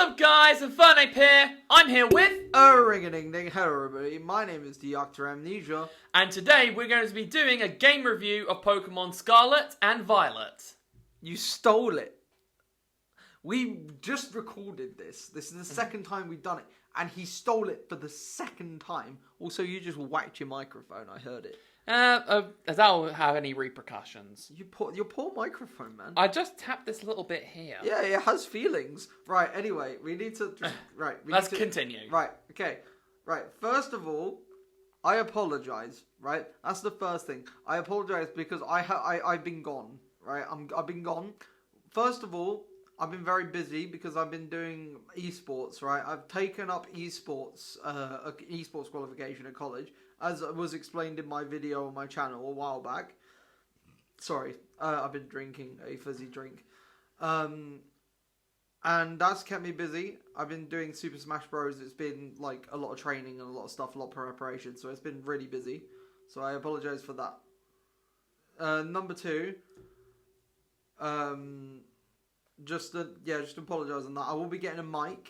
up, guys? Fun Ape here. I'm here with... Ring-a-ding-ding. Hello, everybody. My name is Dr. Amnesia. And today we're going to be doing a game review of Pokemon Scarlet and Violet. You stole it. We just recorded this. This is the second time we've done it. And he stole it for the second time. Also, you just whacked your microphone. I heard it. Does that have any repercussions? Your poor microphone, man. I just tapped this little bit here. Yeah, it has feelings. Right, anyway, we need to... Let's continue. Right, okay. Right, first of all, I apologise, right? That's the first thing. I apologise because I've been gone, right? I've been gone. First of all, I've been very busy because I've been doing esports, right? I've taken up esports, esports qualification at college, as was explained in my video on my channel a while back. Sorry, I've been drinking a fizzy drink. And that's kept me busy. I've been doing Super Smash Bros. It's been like a lot of training and a lot of stuff, a lot of preparation. So it's been really busy. So I apologise for that. Number two, just apologise on that. I will be getting a mic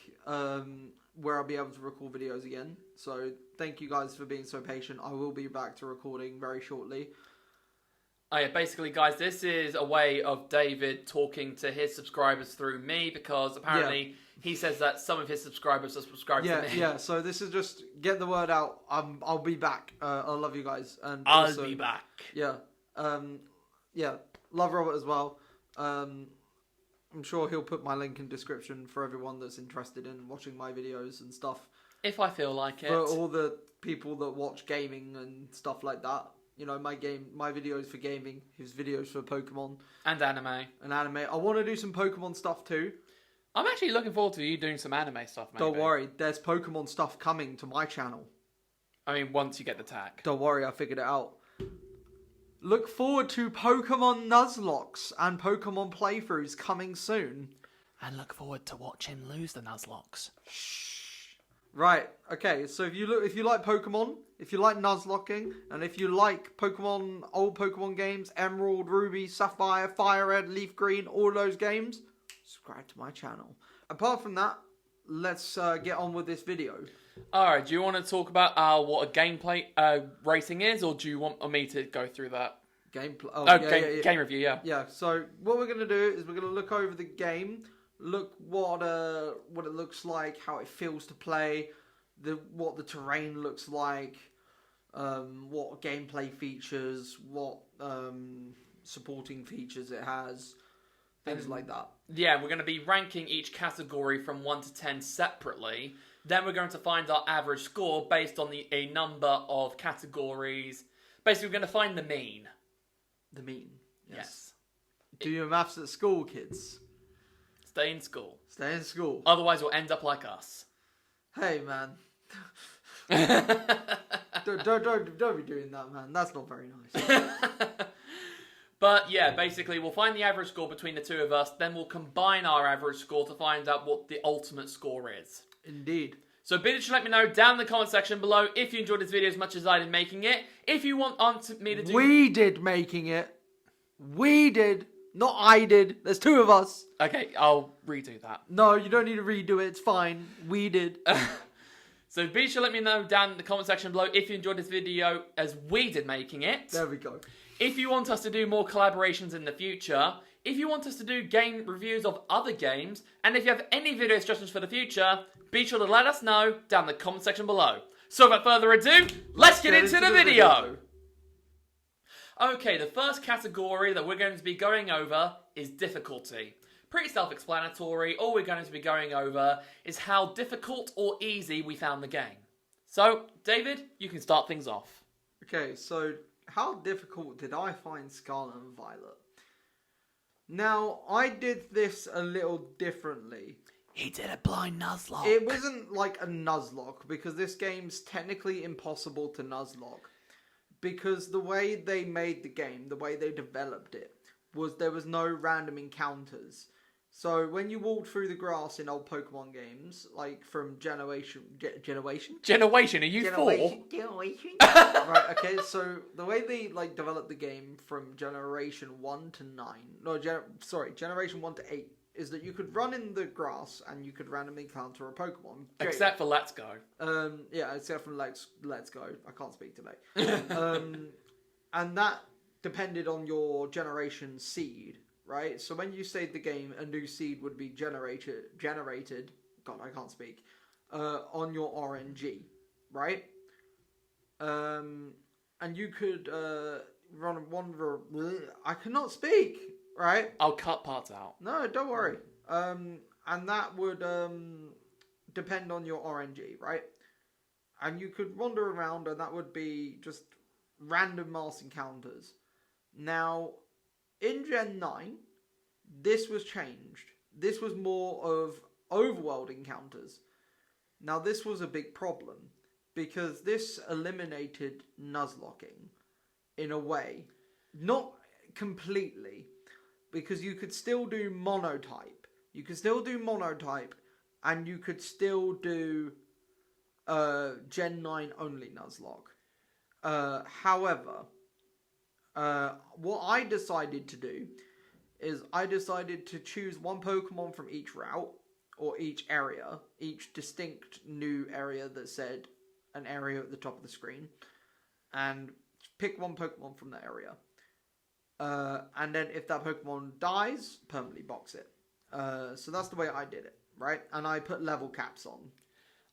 where I'll be able to record videos again. So thank you guys for being so patient. I will be back to recording very shortly. Oh yeah, basically, guys, this is a way of David talking to his subscribers through me because apparently he says that some of his subscribers are subscribed to me. Yeah, so this is just get the word out. I'll be back. I love you guys. And I'll be back. Yeah. Love Robert as well. I'm sure he'll put my link in description for everyone that's interested in watching my videos and stuff. If I feel like it. For all the people that watch gaming and stuff like that. You know, my videos for gaming, his videos for Pokemon. And anime. I want to do some Pokemon stuff too. I'm actually looking forward to you doing some anime stuff, maybe. Don't worry, there's Pokemon stuff coming to my channel. I mean, once you get the tag. Don't worry, I figured it out. Look forward to Pokemon Nuzlocke and Pokemon playthroughs coming soon. And look forward to watch him lose the Nuzlocke. Shh. Right, okay, so if you like Pokemon, if you like Nuzlocking, and if you like old Pokemon games, Emerald, Ruby, Sapphire, Fire Red, Leaf Green, all those games, subscribe to my channel. Apart from that, let's get on with this video. Alright, do you want to talk about what a gameplay rating is, or do you want me to go through that? Gameplay. Game review, yeah. Yeah, so what we're going to do is we're going to look over the game, look what it looks like, how it feels to play, what the terrain looks like, what gameplay features, what supporting features it has, things like that. Yeah, we're going to be ranking each category from 1 to 10 separately. Then we're going to find our average score based on a number of categories. Basically, we're going to find the mean. The mean, yes. Do your maths at school, kids. Stay in school. Stay in school. Otherwise, you'll end up like us. Hey, man. don't be doing that, man. That's not very nice. But yeah, basically, we'll find the average score between the two of us. Then we'll combine our average score to find out what the ultimate score is. Indeed. So be sure to let me know down in the comment section below if you enjoyed this video as much as I did making it. If you want me to do... We did making it. We did. Not I did. There's two of us. Okay, I'll redo that. No, you don't need to redo it. It's fine. We did. So be sure to let me know down in the comment section below if you enjoyed this video as we did making it. There we go. If you want us to do more collaborations in the future, if you want us to do game reviews of other games, and if you have any video suggestions for the future, be sure to let us know down in the comment section below. So without further ado, let's get into the video. Okay, the first category that we're going to be going over is difficulty. Pretty self-explanatory. All we're going to be going over is how difficult or easy we found the game. So, David, you can start things off. Okay, so how difficult did I find Scarlet and Violet? Now, I did this a little differently. He did a blind Nuzlocke. It wasn't like a Nuzlocke, because this game's technically impossible to Nuzlocke. Because the way they made the game, the way they developed it, was there was no random encounters. So when you walked through the grass in old Pokemon games, like from Generation? Are you 4? Generation. Right, okay, so the way they developed the game from Generation 1 to 9, Generation 1 to 8, is that you could run in the grass and you could randomly encounter a Pokemon. Except for Let's Go. Yeah, except for Let's Go. I can't speak today. And that depended on your generation seed, right? So when you saved the game, a new seed would be generated. God, I can't speak. On your RNG, right? And you could wander. I cannot speak. Right? I'll cut parts out. No, don't worry. And that would depend on your RNG, right? And you could wander around, and that would be just random mass encounters. Now, in Gen 9, this was changed. This was more of overworld encounters. Now, this was a big problem, because this eliminated Nuzlocking in a way. Not completely. Because you could still do monotype. You could still do monotype. And you could still do Gen 9 only Nuzlocke. However, what I decided to do is I decided to choose one Pokemon from each route. Or each area. Each distinct new area that said an area at the top of the screen. And pick one Pokemon from that area. And then if that Pokemon dies, permanently box it. So that's the way I did it, right? And I put level caps on.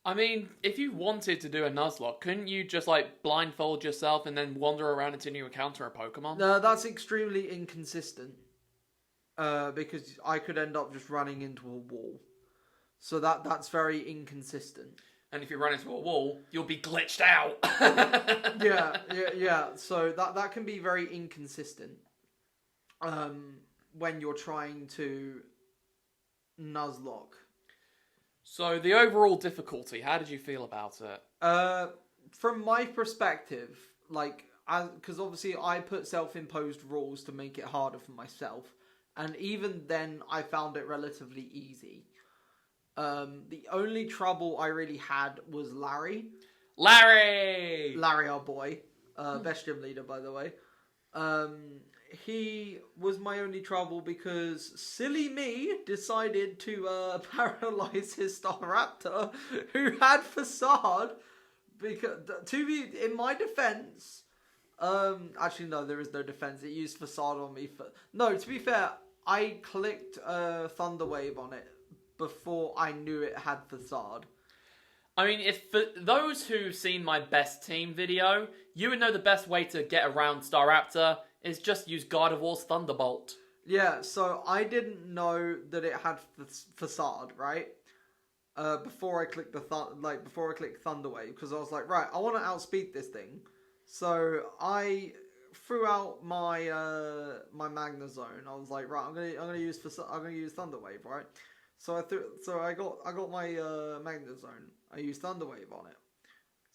I mean, if you wanted to do a Nuzlocke, couldn't you just, blindfold yourself and then wander around until you encounter a Pokemon? No, that's extremely inconsistent. Because I could end up just running into a wall. So that's very inconsistent. And if you run into a wall, you'll be glitched out. Yeah. So that can be very inconsistent. When you're trying to Nuzlocke. So the overall difficulty, how did you feel about it? From my perspective, because obviously I put self-imposed rules to make it harder for myself, and even then I found it relatively easy. The only trouble I really had was Larry. Larry, our boy. Best gym leader, by the way. He was my only trouble because silly me decided to paralyze his Staraptor, who had Facade. Because in my defense, actually no, there is no defense. It used Facade on me. To be fair, I clicked Thunder Wave on it before I knew it had Facade. I mean, if for those who've seen my best team video, you would know the best way to get around Staraptor is just use God of War's Thunderbolt. Yeah, so I didn't know that it had Facade, right? Before I clicked before I clicked Thunderwave, because I was like, right, I want to outspeed this thing. So I threw out my my Magnezone. I was like, right, I'm gonna use Thunderwave, right? So I got my Magnezone. I used Thunderwave on it.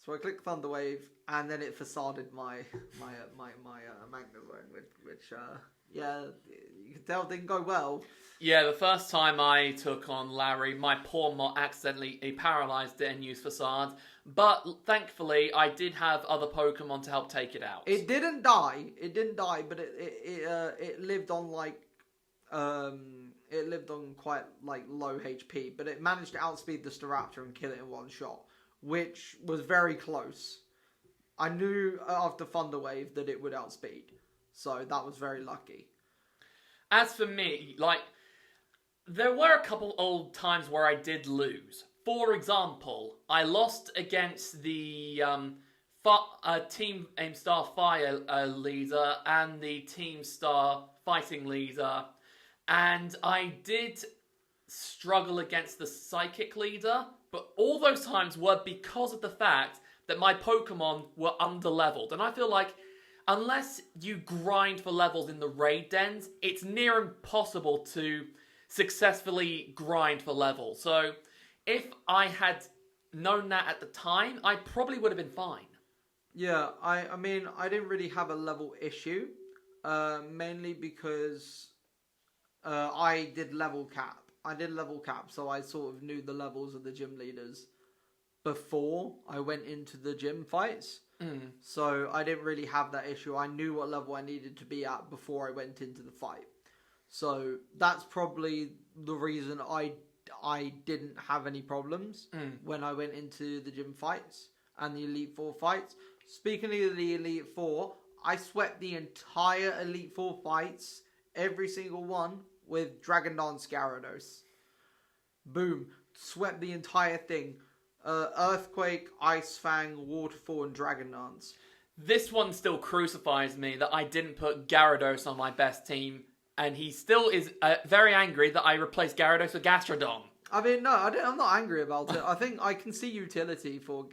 So I clicked Thunderwave, and then it facaded my Magnezone, which you can tell didn't go well. Yeah, the first time I took on Larry, my poor Mott accidentally paralyzed it and used Facade. But thankfully, I did have other Pokemon to help take it out. It didn't die. But it lived on it lived on quite low HP. But it managed to outspeed the Staraptor and kill it in one shot, which was very close. I knew after Thunderwave that it would outspeed, so that was very lucky. As for me, there were a couple old times where I did lose. For example, I lost against the Team Aim Star Fire leader and the Team Star Fighting leader, and I did struggle against the Psychic leader, but all those times were because of the fact that my Pokemon were under-leveled, and I feel like unless you grind for levels in the raid dens, it's near impossible to successfully grind for levels. So if I had known that at the time, I probably would have been fine. Yeah, I mean, I didn't really have a level issue, mainly because I did level cap. So I sort of knew the levels of the gym leaders before I went into the gym fights. So I didn't really have that issue. I knew what level I needed to be at before I went into the fight. So that's probably the reason I didn't have any problems when I went into the gym fights and the Elite Four fights. Speaking of the Elite Four, I swept the entire Elite Four fights, every single one, with Dragon Dance Gyarados. Boom. Swept the entire thing. Earthquake, Ice Fang, Waterfall, and Dragon Dance. This one still crucifies me that I didn't put Gyarados on my best team, and he still is very angry that I replaced Gyarados with Gastrodon. I mean, no, I'm not angry about it. I think I can see utility for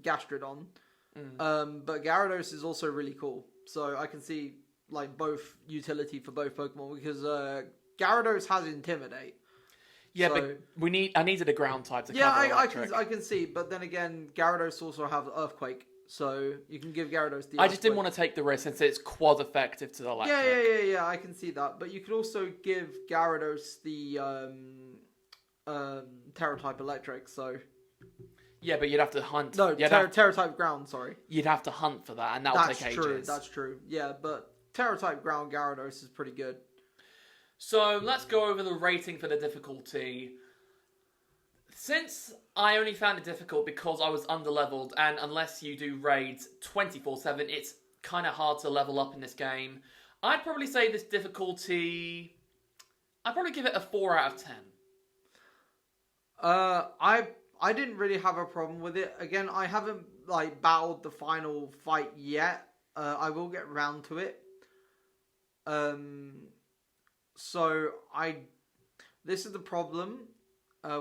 Gastrodon. But Gyarados is also really cool. So I can see like both utility for both Pokemon because Gyarados has Intimidate. Yeah, so, but I needed a ground type to cover Electric. I can see, but then again, Gyarados also has Earthquake, so you can give Gyarados the I just didn't want to take the risk since it's quad effective to the Electric. Yeah, I can see that. But you could also give Gyarados the Terra type Electric, so... Yeah, but you'd have to hunt. No, Terra type Ground, sorry. You'd have to hunt for that, and that'll take ages. That's true. Yeah, but Terra type Ground Gyarados is pretty good. So, let's go over the rating for the difficulty. Since I only found it difficult because I was underleveled, and unless you do raids 24/7, it's kind of hard to level up in this game, I'd probably say this difficulty... I'd probably give it a 4 out of 10. I didn't really have a problem with it. Again, I haven't like battled the final fight yet. I will get round to it. So this is the problem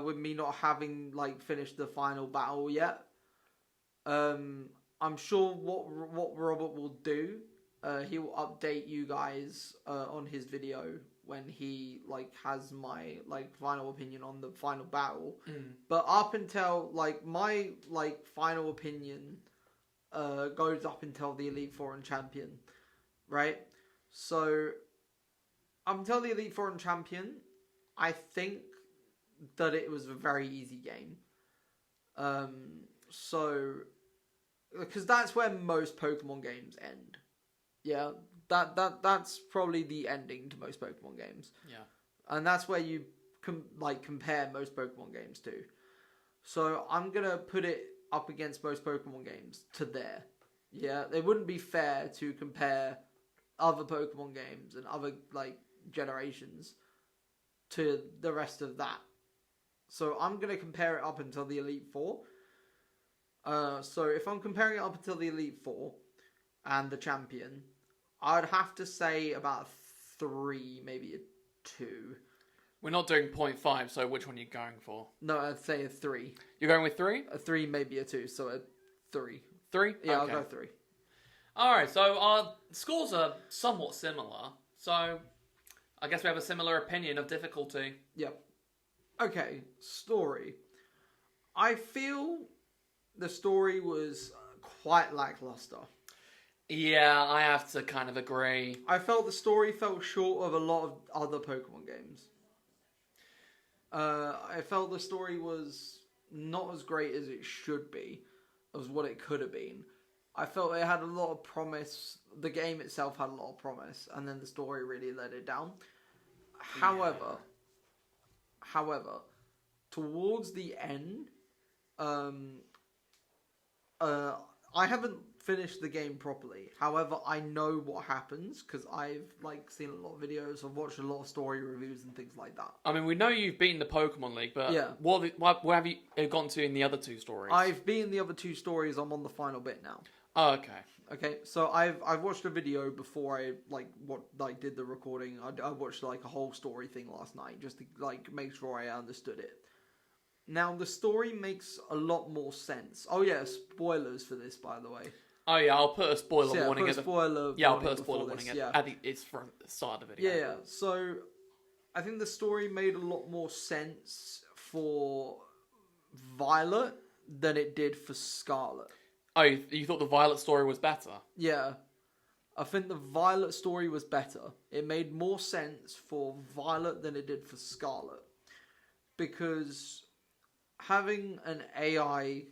with me not having like finished the final battle yet. I'm sure what Robert will do. He will update you guys on his video when he like has my like final opinion on the final battle. But up until like my like final opinion goes up until the Elite Four and Champion, right? So up until the Elite Four and Champion, I think that it was a very easy game. So because that's where most Pokemon games end. Yeah, that's probably the ending to most Pokemon games. Yeah. And that's where you compare most Pokemon games to. So I'm going to put it up against most Pokemon games to there. Yeah, it wouldn't be fair to compare other Pokemon games and other like generations to the rest of that. So I'm going to compare it up until the Elite Four. So if I'm comparing it up until the Elite Four and the Champion, I'd have to say about 3, maybe a 2. We're not doing 0.5, so which one are you going for? No, I'd say a 3. You're going with 3? A 3, maybe a 2, so a 3. 3? Yeah, okay. I'll go 3. Alright, so our scores are somewhat similar, so I guess we have a similar opinion of difficulty. Yep. Okay, story. I feel the story was quite lackluster. Yeah, I have to kind of agree. I felt the story fell short of a lot of other Pokemon games. I felt the story was not as great as it should be, as what it could have been. I felt it had a lot of promise. The game itself had a lot of promise, and then the story really let it down. However, towards the end, I haven't finished the game properly. However, I know what happens because I've seen a lot of videos. I've watched a lot of story reviews and things like that. I mean, we know you've beaten the Pokemon League, but yeah. What have you gone to in the other 2 stories? I've beaten the other 2 stories. I'm on the final bit now. Oh, okay. Okay, so I've watched a video before I did the recording. I watched a whole story thing last night just to make sure I understood it. Now the story makes a lot more sense. Oh yeah, spoilers for this, by the way. Oh yeah, I'll put a spoiler warning at the... I'll put a spoiler warning at the... It's from the start of the video. Yeah, so I think the story made a lot more sense for Violet than it did for Scarlet. Oh, you thought the Violet story was better? Yeah. I think the Violet story was better. It made more sense for Violet than it did for Scarlet. Because having an AI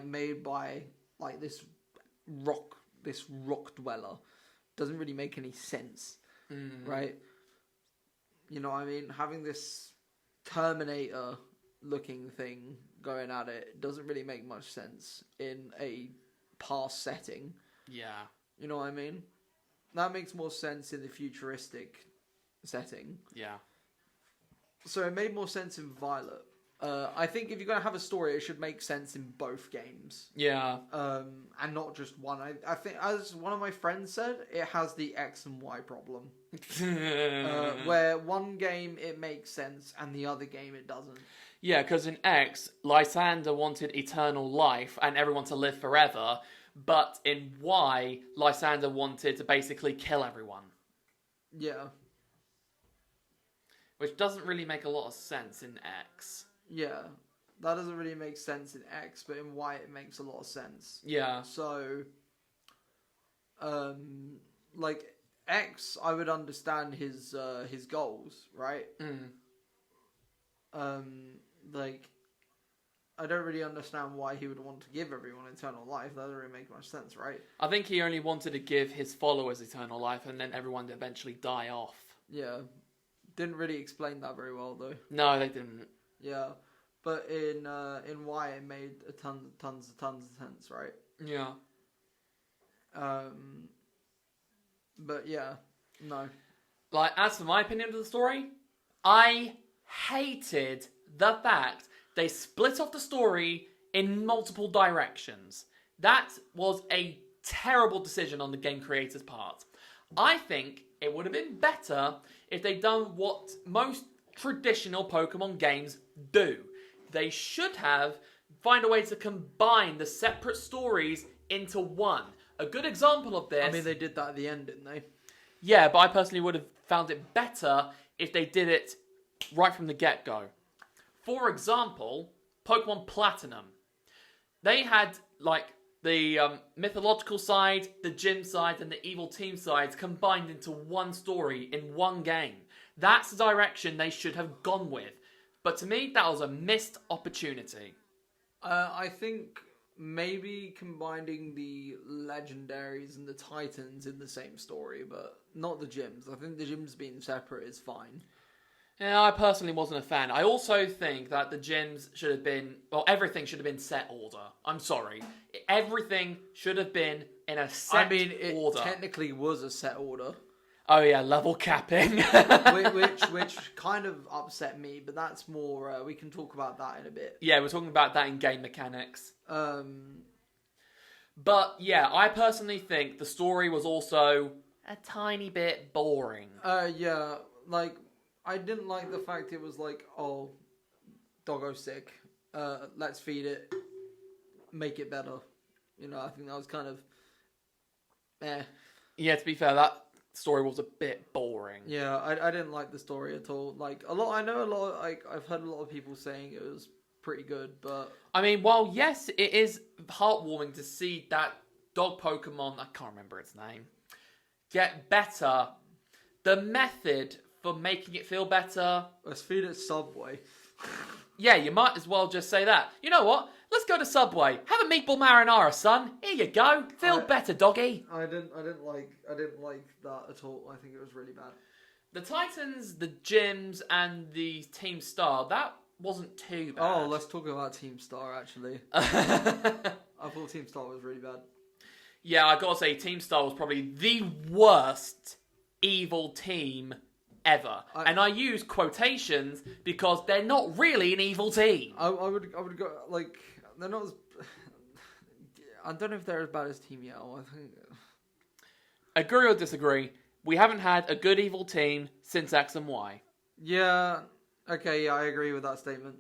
made by this rock dweller doesn't really make any sense, right? You know what I mean? Having this Terminator looking thing going at it doesn't really make much sense in a past setting. Yeah. You know what I mean? That makes more sense in the futuristic setting. Yeah. So it made more sense in Violet. I think if you're going to have a story, it should make sense in both games. Yeah. And not just one. I think, as one of my friends said, it has the X and Y problem. Where one game it makes sense and the other game it doesn't. Yeah, because in X, Lysander wanted eternal life and everyone to live forever, but in Y, Lysander wanted to basically kill everyone. Yeah. Which doesn't really make a lot of sense in X. Yeah. That doesn't really make sense in X, but in Y it makes a lot of sense. Yeah. So, like, X, I would understand his goals, right? Like, I don't really understand why he would want to give everyone eternal life. That doesn't really make much sense, right? I think he only wanted to give his followers eternal life and then everyone to eventually die off. Yeah. Didn't really explain that very well, though. No, they didn't. Yeah. But in Y, it made tons of sense, right? Yeah. But yeah, no. Like, as for my opinion of the story, I hated the fact they split off the story in multiple directions. That was a terrible decision on the game creator's part. I think it would have been better if they'd done what most traditional Pokemon games do. They should have find a way to combine the separate stories into one. A good example of this... I mean, they did that at the end, didn't they? Yeah, but I personally would have found it better if they did it right from the get-go. For example, Pokemon Platinum. They had, like, the mythological side, the gym side, and the evil team sides combined into one story in one game. That's the direction they should have gone with. But to me, that was a missed opportunity. I think maybe combining the legendaries and the titans in the same story, but not the gyms. I think the gyms being separate is fine. Yeah, I personally wasn't a fan. I also think that the gyms should have been... Well, everything should have been set order. I'm sorry. Everything should have been in a set order. I mean, it technically was a set order. Oh yeah, level capping. which kind of upset me, but that's more... we can talk about that in a bit. Yeah, we're talking about that in game mechanics. But yeah, I personally think the story was also a tiny bit boring. Yeah, like... I didn't like the fact it was like, oh, doggo's sick. Let's feed it. Make it better. You know, I think that was kind of... Yeah, to be fair, that story was a bit boring. Yeah, I didn't like the story at all. Like, I've heard a lot of people saying it was pretty good, but... I mean, while yes, it is heartwarming to see that dog Pokemon, I can't remember its name, get better, the method... for making it feel better. Let's feed it Subway. Yeah, you might as well just say that. You know what? Let's go to Subway. Have a meatball marinara, son. Here you go. Feel better, doggy. I didn't like that at all. I think it was really bad. The Titans, the gyms, and the Team Star, that wasn't too bad. Oh, let's talk about Team Star, actually. I thought Team Star was really bad. Yeah, I gotta say, Team Star was probably the worst evil team ever. And I use quotations because they're not really an evil team. I would go, like, they're not as... I don't know if they're as bad as Team Yell. I think... Agree or disagree, we haven't had a good evil team since X and Y. Yeah, okay, yeah, I agree with that statement.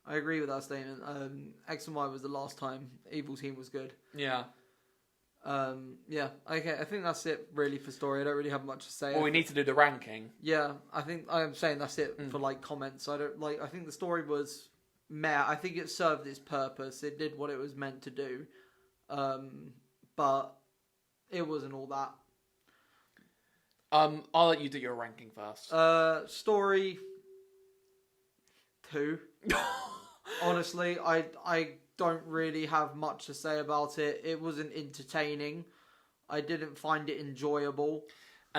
X and Y was the last time evil team was good. Yeah. Yeah, okay, I think that's it really for story. I don't really have much to say. Well, we need to do the ranking. Yeah, I think I am saying that's it for like comments. I think the story was meh. I think it served its purpose. It did what it was meant to do. But it wasn't all that. I'll let you do your ranking first. Story 2. Honestly, I don't really have much to say about it. It wasn't entertaining. I didn't find it enjoyable.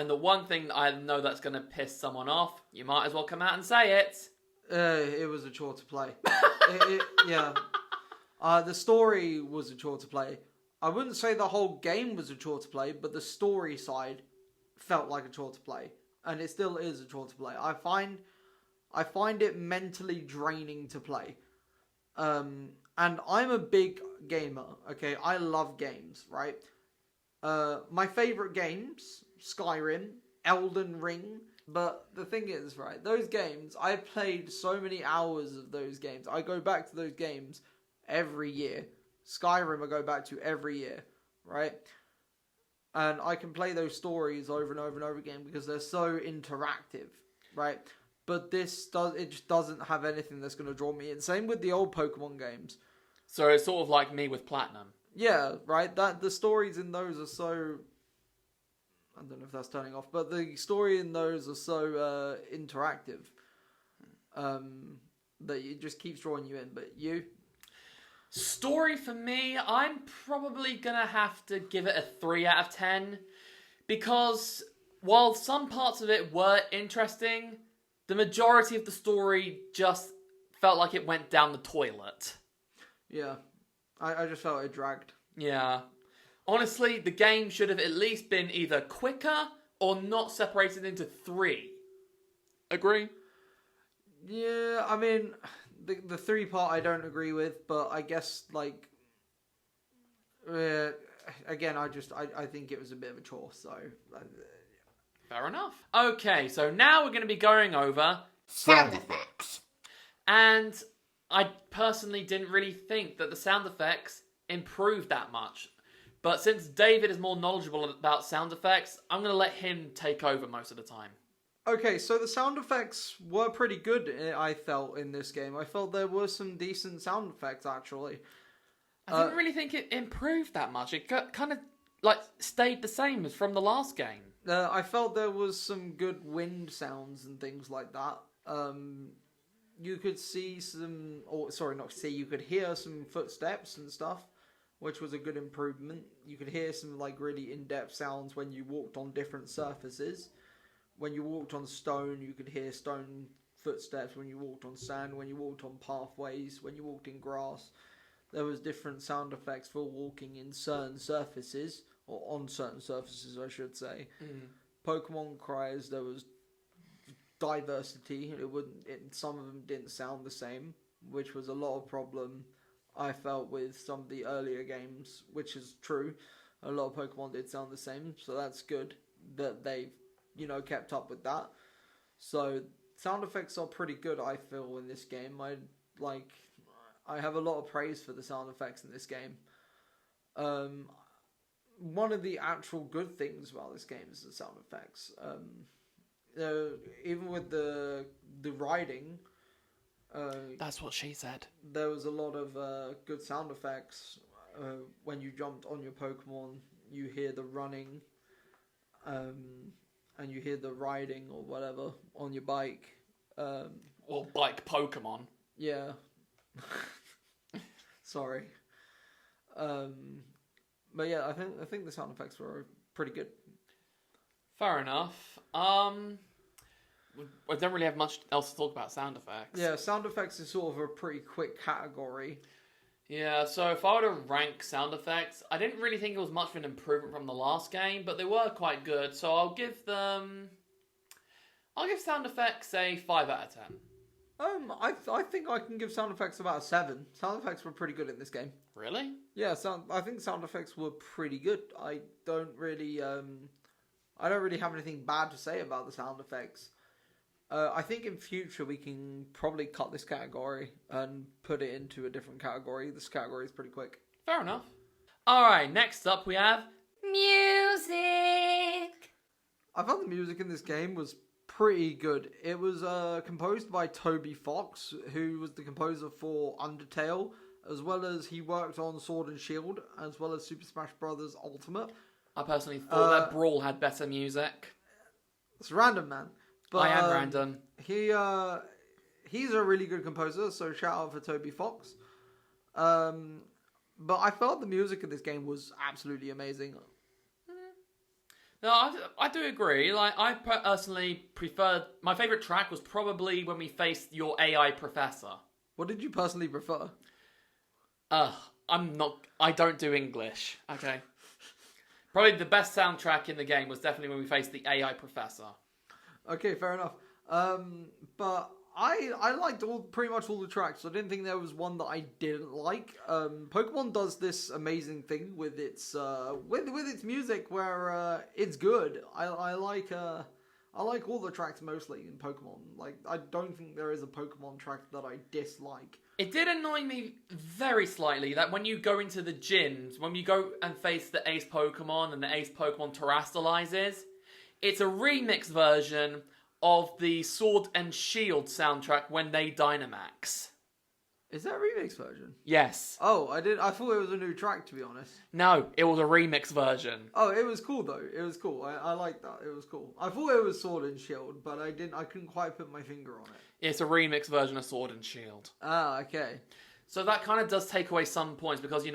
And the one thing that I know that's going to piss someone off, you might as well come out and say it. It was a chore to play. Yeah. The story was a chore to play. I wouldn't say the whole game was a chore to play, but the story side felt like a chore to play. And it still is a chore to play. I find it mentally draining to play. And I'm a big gamer, okay? I love games, right? My favourite games, Skyrim, Elden Ring. But the thing is, right, those games, I've played so many hours of those games. I go back to those games every year. Skyrim I go back to every year, right? And I can play those stories over and over and over again because they're so interactive, right? But it just doesn't have anything that's going to draw me in. Same with the old Pokemon games. So it's sort of like me with Platinum. Yeah, right? The stories in those are so... I don't know if that's turning off, but the story in those are so interactive that it just keeps drawing you in. But you? Story for me, I'm probably going to have to give it a 3 out of 10. Because while some parts of it were interesting, the majority of the story just felt like it went down the toilet. Yeah, I just felt it dragged. Yeah. Honestly, the game should have at least been either quicker or not separated into 3. Agree? Yeah, I mean, the 3 part I don't agree with, but I guess, like, again, I think it was a bit of a chore, so... Fair enough. Okay, so now we're going to be going over Sound effects. And I personally didn't really think that the sound effects improved that much. But since David is more knowledgeable about sound effects, I'm going to let him take over most of the time. Okay, so the sound effects were pretty good, I felt, in this game. I felt there were some decent sound effects, actually. I didn't really think it improved that much. It kind of, like, stayed the same as from the last game. I felt there was some good wind sounds and things like that. You could see some... you could hear some footsteps and stuff, which was a good improvement. You could hear some, like, really in-depth sounds when you walked on different surfaces. When you walked on stone, you could hear stone footsteps. When you walked on sand, when you walked on pathways, when you walked in grass. There was different sound effects for walking in certain surfaces, or on certain surfaces, I should say. Pokemon cries, there was diversity. Some of them didn't sound the same, which was a lot of problem I felt with some of the earlier games, which is true. A lot of Pokemon did sound the same, so that's good that they've, kept up with that. So sound effects are pretty good, I feel, in this game. I have a lot of praise for the sound effects in this game. One of the actual good things about this game is the sound effects. Even with the riding, That's what she said. there was a lot of good sound effects. When you jumped on your Pokemon, you hear the running, and you hear the riding or whatever on your bike. Or bike Pokemon. Yeah. Sorry. But yeah, I think the sound effects were pretty good. Fair enough. I don't really have much else to talk about sound effects. Yeah, sound effects is sort of a pretty quick category. Yeah, so if I were to rank sound effects, I didn't really think it was much of an improvement from the last game, but they were quite good, so I'll give sound effects a 5 out of 10. I think I can give sound effects about a 7. Sound effects were pretty good in this game. Really? Yeah, I think sound effects were pretty good. I don't really have anything bad to say about the sound effects. I think in future we can probably cut this category and put it into a different category. This category is pretty quick. Fair enough. Alright, next up we have Music. I thought the music in this game was pretty good. It was composed by Toby Fox, who was the composer for Undertale, as well as he worked on Sword and Shield, as well as Super Smash Bros. Ultimate. I personally thought that Brawl had better music. It's random, man. But, I am random. He's a really good composer, so shout out for Toby Fox. But I felt the music in this game was absolutely amazing. No, I do agree. Like, I personally preferred... My favourite track was probably when we faced your AI professor. What did you personally prefer? I don't do English, okay? Probably the best soundtrack in the game was definitely when we faced the AI professor. Okay, fair enough. But I liked pretty much all the tracks. I didn't think there was one that I didn't like. Pokemon does this amazing thing with its with its music where it's good. I like all the tracks mostly in Pokemon. Like, I don't think there is a Pokemon track that I dislike. It did annoy me very slightly that when you go into the gyms, when you go and face the Ace Pokemon and the Ace Pokemon terastallizes, it's a remix version of the Sword and Shield soundtrack when they Dynamax. Is that a remix version? Yes. Oh, I thought it was a new track, to be honest. No, it was a remix version. Oh, it was cool though. It was cool. I like that. It was cool. I thought it was Sword and Shield, but I couldn't quite put my finger on it. It's a remix version of Sword and Shield. Ah, okay. So that kind of does take away some points because,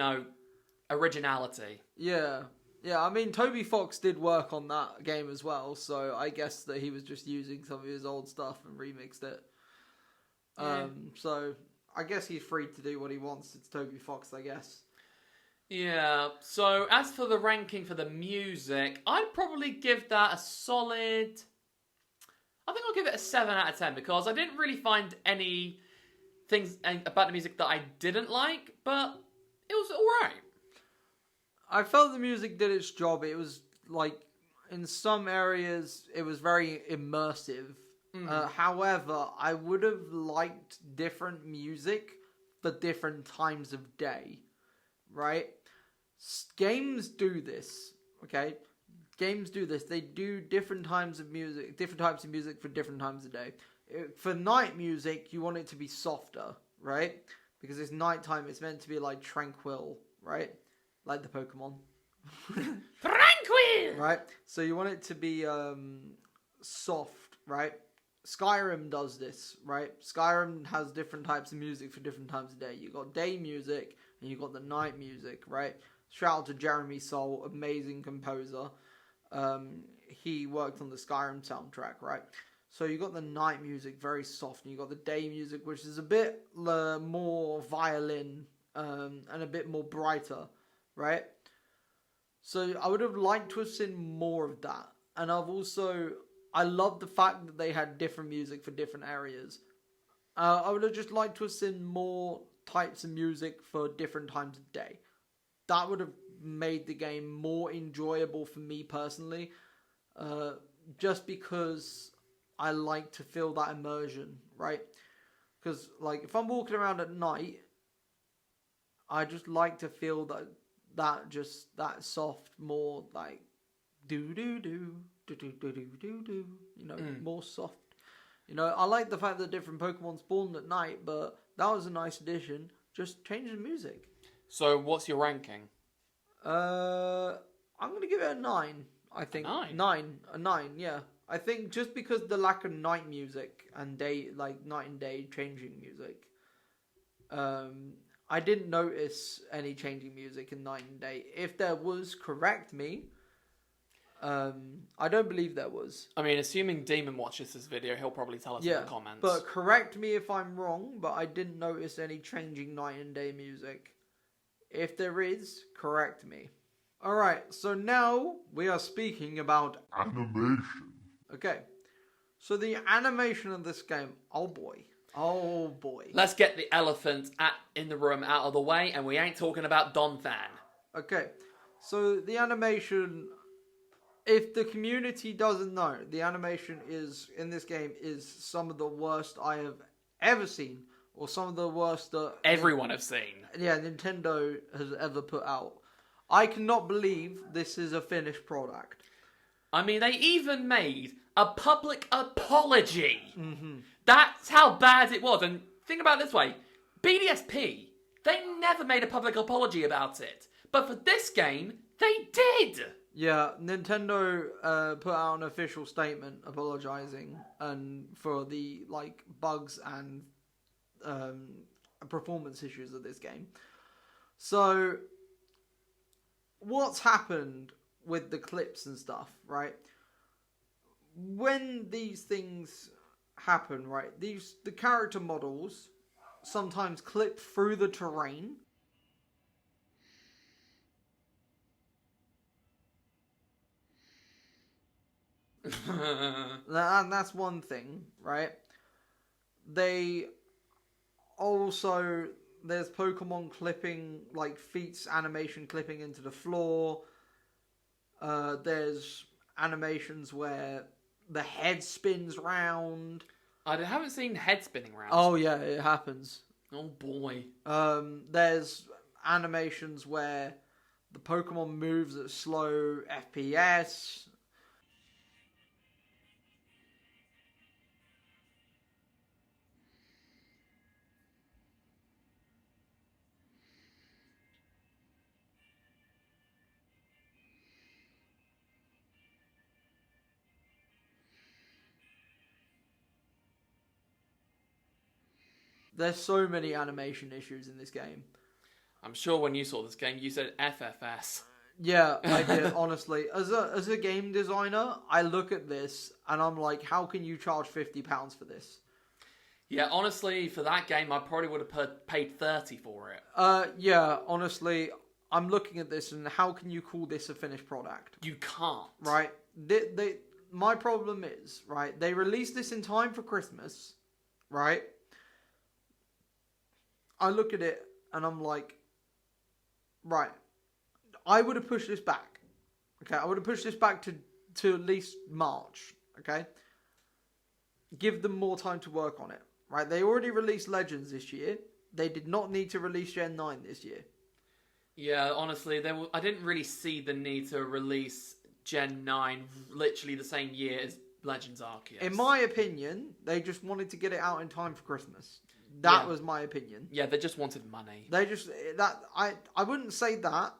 originality. Yeah. Yeah, I mean, Toby Fox did work on that game as well, so I guess that he was just using some of his old stuff and remixed it. Yeah. So I guess he's free to do what he wants. It's Toby Fox, I guess. Yeah, so as for the ranking for the music, I'd probably give that a solid... I think I'll give it a 7 out of 10 because I didn't really find any things about the music that I didn't like, but it was alright. I felt the music did its job. It was, like, in some areas, it was very immersive. However, I would have liked different music for different times of day, right? Games do this, okay? Games do this. They do different types of music for different times of day. For night music, you want it to be softer, right? Because it's nighttime, it's meant to be, like, tranquil, right? Like the Pokemon. Tranquil! Right? So you want it to be soft, right? Skyrim does this, right? Skyrim has different types of music for different times of day. You got day music and you got the night music, right? Shout out to Jeremy Soule, amazing composer. He worked on the Skyrim soundtrack, right? So you got the night music, very soft, and you got the day music, which is a bit more violin and a bit more brighter, right? So I would have liked to have seen more of that. And I love the fact that they had different music for different areas. I would have just liked to have seen more types of music for different times of day. That would have made the game more enjoyable for me personally. Just because I like to feel that immersion, right? Because, like, if I'm walking around at night, I just like to feel that soft, more like do-do-do, do-do-do-do-do-do, more soft. I like the fact that different Pokemon spawned at night, but that was a nice addition. Just change the music. So what's your ranking? I'm going to give it a 9, I think. A 9? A 9, yeah. I think just because the lack of night music and day, like night and day changing music, I didn't notice any changing music in night and day. If there was, correct me. I don't believe there was. I mean, assuming Demon watches this video, he'll probably tell us in the comments. But correct me if I'm wrong, but I didn't notice any changing night and day music. If there is, correct me. Alright, so now we are speaking about Animation. Okay, so the animation of this game, oh boy. Let's get the elephant in the room out of the way, and we ain't talking about Don Fan. Okay, so the animation, if the community doesn't know, the animation in this game is some of the worst I have ever seen, or some of the worst that everyone has seen. Yeah, Nintendo has ever put out. I cannot believe this is a finished product. I mean, they even made a public apology. Mm-hmm. That's how bad it was. And think about it this way. BDSP, they never made a public apology about it. But for this game, they did. Yeah, Nintendo put out an official statement apologizing for the bugs and performance issues of this game. So what's happened with the clips and stuff, right? When these things happen, right, the character models sometimes clip through the terrain. And that's one thing, right? They also, there's Pokemon clipping, like feats animation clipping into the floor. There's animations where the head spins round. I haven't seen head spinning round. Oh yeah, it happens. Oh boy. There's animations where the Pokemon moves at slow FPS. There's so many animation issues in this game. I'm sure when you saw this game, you said FFS. Yeah, I did, honestly. As a game designer, I look at this and I'm like, how can you charge £50 for this? Yeah, honestly, for that game, I probably would have paid 30 for it. Yeah, honestly, I'm looking at this and how can you call this a finished product? You can't. Right? My problem is, right, they released this in time for Christmas, right? I look at it and I'm like, right, I would have pushed this back. Okay, I would have pushed this back to at least March. Okay, give them more time to work on it. Right, they already released Legends this year. They did not need to release Gen 9 this year. Yeah, honestly, I didn't really see the need to release Gen 9 literally the same year as Legends Arceus. In my opinion, they just wanted to get it out in time for Christmas. That was my opinion. Yeah, they just wanted money. They just I wouldn't say that.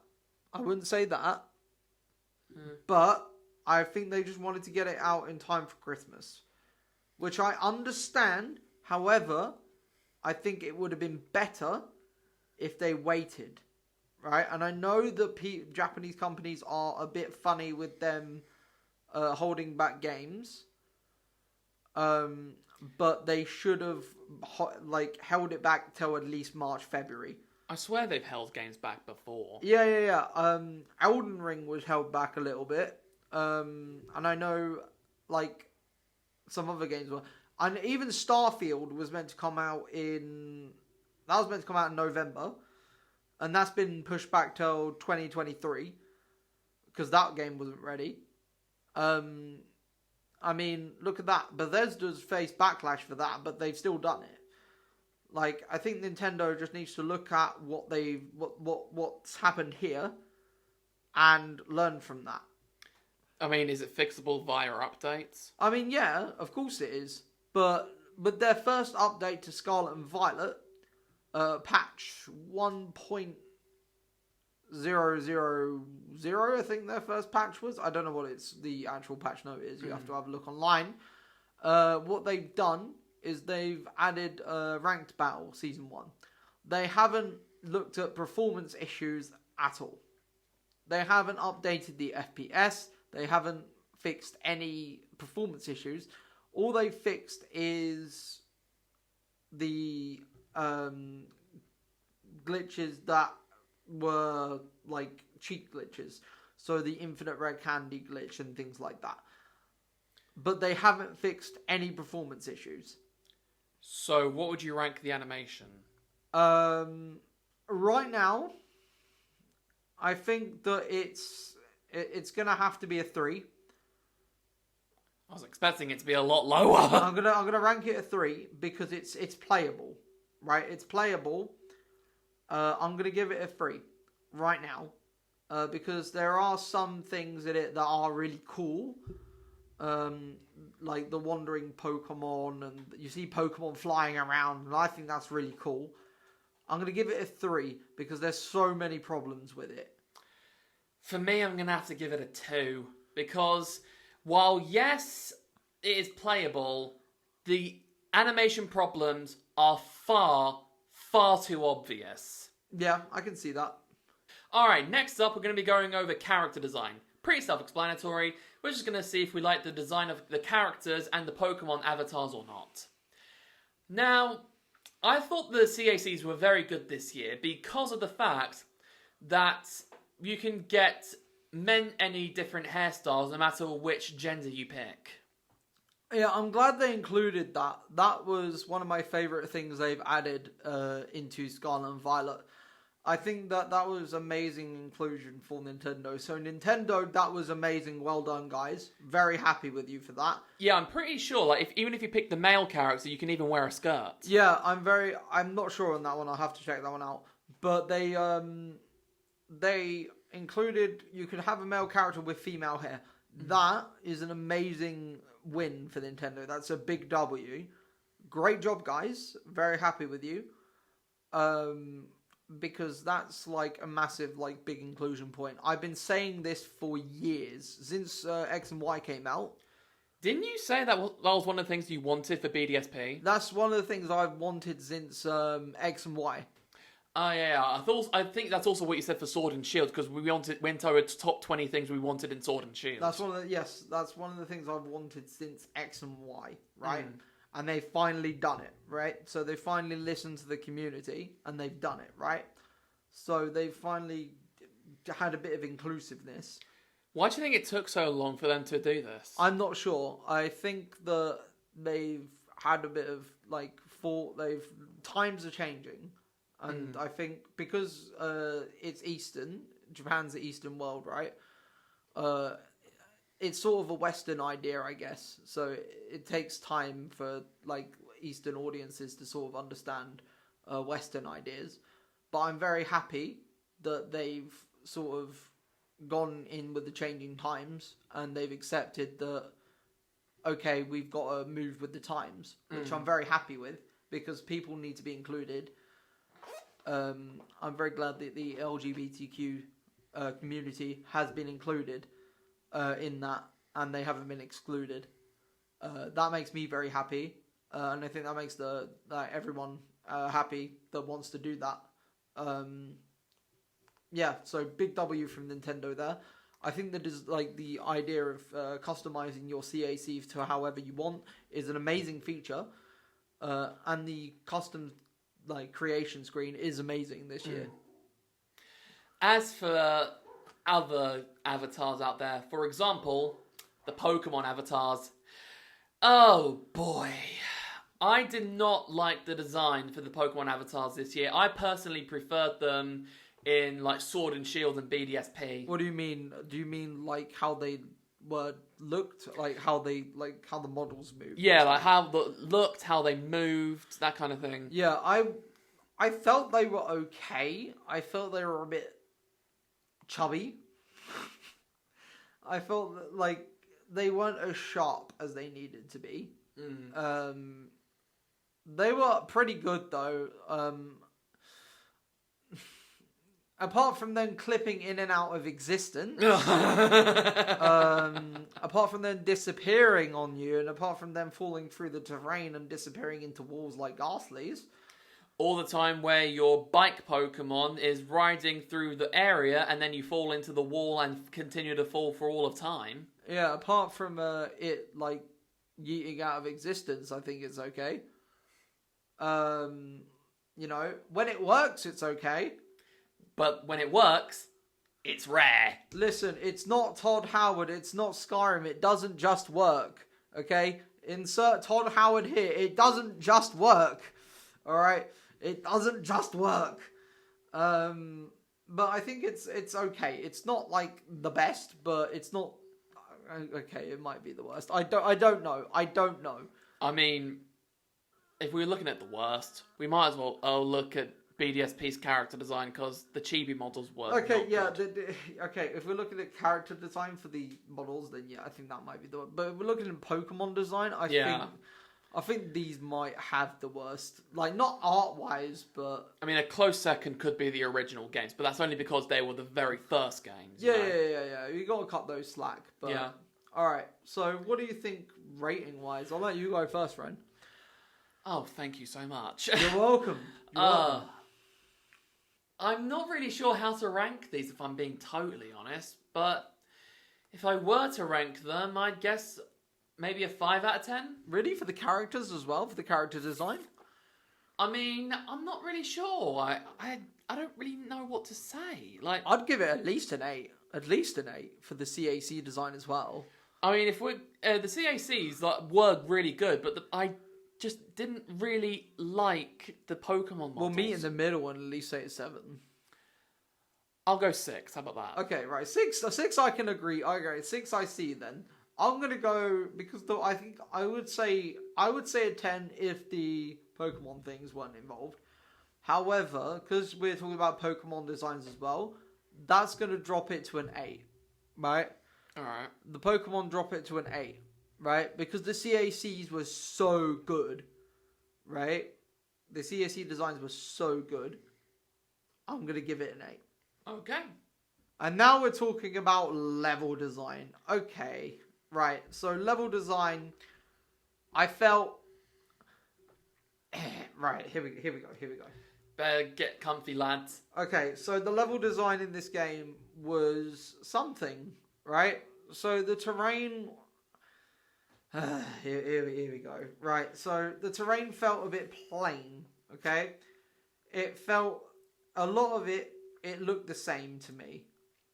I wouldn't say that. But I think they just wanted to get it out in time for Christmas, which I understand. However, I think it would have been better if they waited, right? And I know that Japanese companies are a bit funny with them holding back games. But they should have held it back till at least March, February. I swear they've held games back before. Yeah. Elden Ring was held back a little bit. And I know, like, some other games were. And even Starfield was meant to come out in November. And that's been pushed back till 2023. Because that game wasn't ready. I mean, look at that. Bethesda's faced backlash for that, but they've still done it. Like, I think Nintendo just needs to look at what's happened here and learn from that. I mean, is it fixable via updates? I mean, yeah, of course it is. But with their first update to Scarlet and Violet, patch 1.000, I think their first patch was. I don't know what the actual patch note is. You have to have a look online. What they've done is they've added ranked battle season 1. They haven't looked at performance issues at all. They haven't updated the FPS. They haven't fixed any performance issues. All they fixed is the glitches that were like cheat glitches. So the infinite red candy glitch and things like that. But they haven't fixed any performance issues. So what would you rank the animation? Right now, I think that it's gonna have to be a 3. I was expecting it to be a lot lower. I'm gonna rank it a 3 because it's playable, right? It's playable. I'm gonna give it a 3 right now because there are some things in it that are really cool, like the wandering Pokemon, and you see Pokemon flying around, and I think that's really cool. I'm gonna give it a 3 because there's so many problems with it. For me, I'm going to have to give it a 2. Because while, yes, it is playable, the animation problems are far, far too obvious. Yeah, I can see that. Alright, next up we're going to be going over character design. Pretty self-explanatory. We're just going to see if we like the design of the characters and the Pokemon avatars or not. Now, I thought the CACs were very good this year because of the fact that you can get any different hairstyles no matter which gender you pick. Yeah, I'm glad they included that. That was one of my favourite things they've added into Scarlet and Violet. I think that was amazing inclusion for Nintendo. So Nintendo, that was amazing. Well done, guys. Very happy with you for that. Yeah, I'm pretty sure, like, even if you pick the male character, you can even wear a skirt. Yeah, I'm not sure on that one. I'll have to check that one out. But they included, you could have a male character with female hair. That is an amazing win for Nintendo. That's a big W. Great job, guys. Very happy with you. Because that's like a massive, like, big inclusion point. I've been saying this for years, since X and Y came out. Didn't you say that was one of the things you wanted for BDSP? That's one of the things I've wanted since X and Y. Oh, yeah. I think that's also what you said for Sword and Shield, because we went over top 20 things we wanted in Sword and Shield. That's one of the things I've wanted since X and Y, right? And they've finally done it, right? So they finally listened to the community, and they've done it, right? So they've finally had a bit of inclusiveness. Why do you think it took so long for them to do this? I'm not sure. I think that they've had a bit of, like, times are changing. And I think because it's Eastern, Japan's the Eastern world, right? It's sort of a Western idea, I guess. So it takes time for, like, Eastern audiences to sort of understand Western ideas. But I'm very happy that they've sort of gone in with the changing times and they've accepted that, okay, we've got to move with the times, which I'm very happy with because people need to be included. I'm very glad that the LGBTQ community has been included in that, and they haven't been excluded. That makes me very happy, and I think that makes everyone happy that wants to do that. Yeah, so big W from Nintendo there. I think that is like the idea of customizing your CACs to however you want is an amazing feature, and the custom creation screen is amazing this year. As for other avatars out there, for example, the Pokemon avatars. Oh boy, I did not like the design for the Pokemon avatars this year. I personally preferred them in like Sword and Shield and BDSP. What do you mean? Do you mean like how they looked, like how the models moved? Yeah, like how they looked, how they moved, that kind of thing. Yeah, I felt they were okay. I felt they were a bit chubby. I felt like they weren't as sharp as they needed to be. They were pretty good though. Apart from them clipping in and out of existence, apart from them disappearing on you, and apart from them falling through the terrain and disappearing into walls like Ghastlies. All the time where your bike Pokemon is riding through the area and then you fall into the wall and continue to fall for all of time. Yeah, apart from it like yeeting out of existence, I think it's okay. You know, when it works, it's okay. But when it works, it's rare. Listen, it's not Todd Howard, it's not Skyrim, it doesn't just work, okay? Insert Todd Howard here, it doesn't just work, alright? It doesn't just work. But I think it's okay. It's not like the best, but it's not okay. It might be the worst. I don't know. I mean, if we're looking at the worst, we might as well look at BDSP's character design because the chibi models were okay. Yeah. good. Okay. If we're looking at character design for the models, then yeah, I think that might be the worst. But if we're looking at Pokemon design, I think these might have the worst. Like, not art-wise, but... I mean, a close second could be the original games, but that's only because they were the very first games. Yeah. You got to cut those slack. But... Yeah. Alright, so what do you think rating-wise? I'll let you go first, friend. Oh, thank you so much. You're welcome. I'm not really sure how to rank these, if I'm being totally honest, but If I were to rank them, I'd guess maybe a 5 out of 10. Really? For the characters as well? For the character design? I mean, I'm not really sure. I don't really know what to say. Like, I'd give it at least an 8. At least an 8 for the CAC design as well. I mean, if we the CACs were really good, but I just didn't really like the Pokemon models. We'll meet in the middle and at least say it's 7. I'll go 6. How about that? Okay, right. 6 I can agree. I agree. 6 I see then. I'm gonna go because I think I would say a 10 if the Pokemon things weren't involved. However, because we're talking about Pokemon designs as well, that's gonna drop it to an 8, right? Alright. The Pokemon drop it to an 8, right? Because the CACs were so good, right? The CAC designs were so good. I'm gonna give it an 8. Okay. And now we're talking about level design. Okay, right. So level design, I felt... right, here we go. Better get comfy, lads. Okay, so the level design in this game was something, right? So the terrain... here we go. Right, so the terrain felt a bit plain, okay? It felt... a lot of it looked the same to me.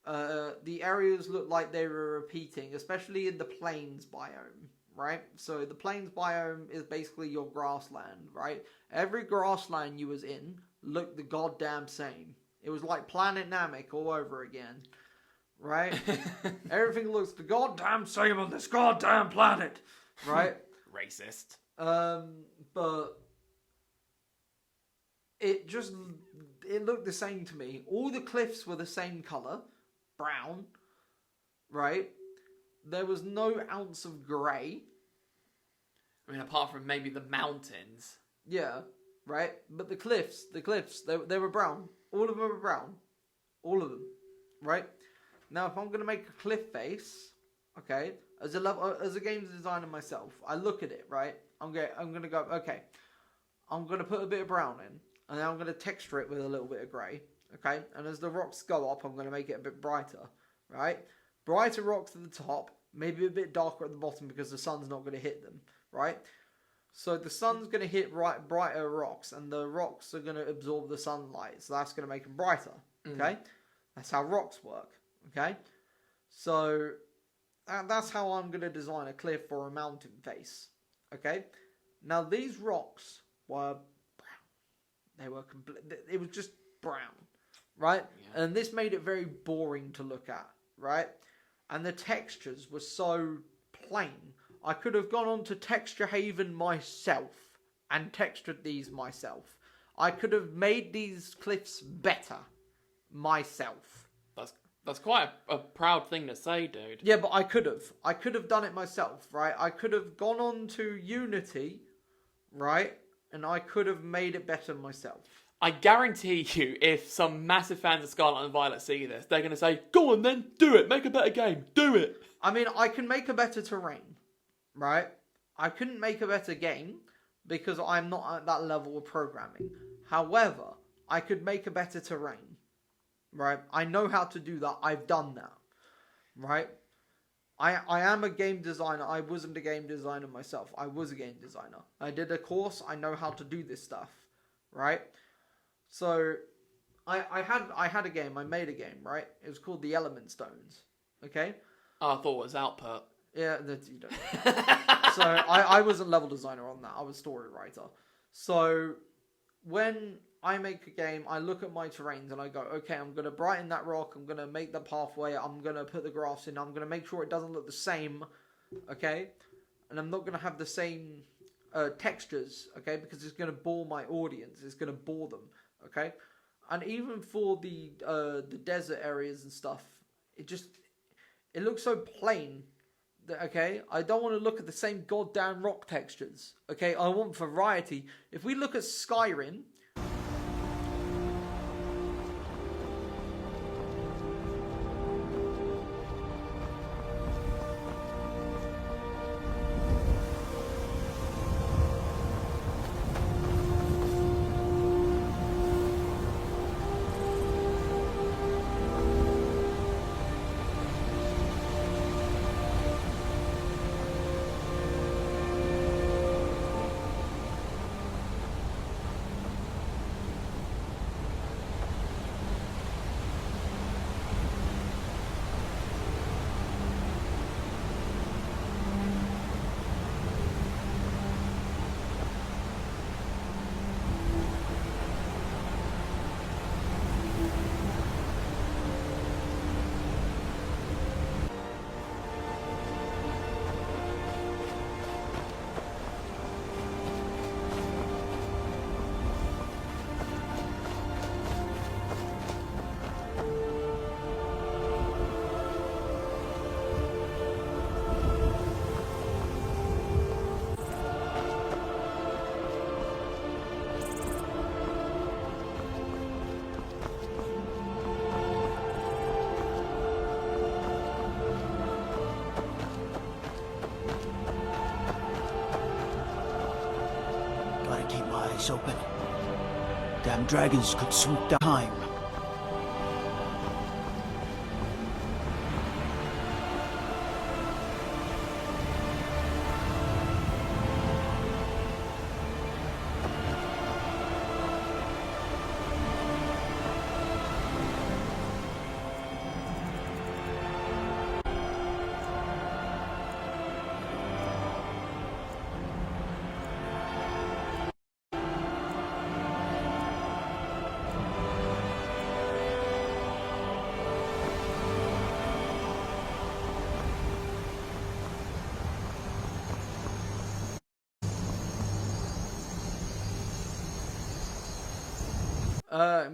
The areas looked like they were repeating, especially in the plains biome, right? So the plains biome is basically your grassland, right? Every grassland you was in looked the goddamn same. It was like Planet Namek all over again, right? Everything looks the goddamn same on this goddamn planet, right? Racist. But it looked the same to me. All the cliffs were the same colour, brown, right? There was no ounce of grey. I mean, apart from maybe the mountains. Yeah, right? But the cliffs, they were brown. All of them were brown. All of them, right? Now, if I'm going to make a cliff face, okay, as a games designer myself, I look at it, right? I'm going to go, okay, I'm going to put a bit of brown in. And then I'm going to texture it with a little bit of grey, okay? And as the rocks go up, I'm going to make it a bit brighter, right? Brighter rocks at the top, maybe a bit darker at the bottom because the sun's not going to hit them, right? So the sun's going to hit brighter rocks, and the rocks are going to absorb the sunlight, so that's going to make them brighter, okay? That's how rocks work, okay? So that's how I'm going to design a cliff or a mountain face, okay? Now these rocks were... they were it was just brown, right? Yeah. And this made it very boring to look at, right? And the textures were so plain. I could have gone on to Texture Haven myself and textured these myself. I could have made these cliffs better myself. That's quite a proud thing to say, dude. Yeah, but I could have done it myself, right? I could have gone on to Unity, right? And I could have made it better myself. I guarantee you, if some massive fans of Scarlet and Violet see this, they're going to say, go on then, do it, make a better game, do it. I mean, I can make a better terrain, right? I couldn't make a better game because I'm not at that level of programming. However, I could make a better terrain, right? I know how to do that. I've done that, right? I am a game designer. I wasn't a game designer myself. I was a game designer. I did a course. I know how to do this stuff, right? So, I had a game. I made a game, right? It was called The Element Stones, okay? Oh, I thought it was Output. Yeah, you don't know. So, I wasn't level designer on that. I was story writer. So, when I make a game, I look at my terrains and I go, okay, I'm going to brighten that rock, I'm going to make the pathway, I'm going to put the grass in, I'm going to make sure it doesn't look the same, okay? And I'm not going to have the same textures, okay? Because it's going to bore my audience, it's going to bore them, okay? And even for the desert areas and stuff, it looks so plain, that, okay? I don't want to look at the same goddamn rock textures, okay? I want variety. If we look at Skyrim... gates open. Damn dragons could sweep the time.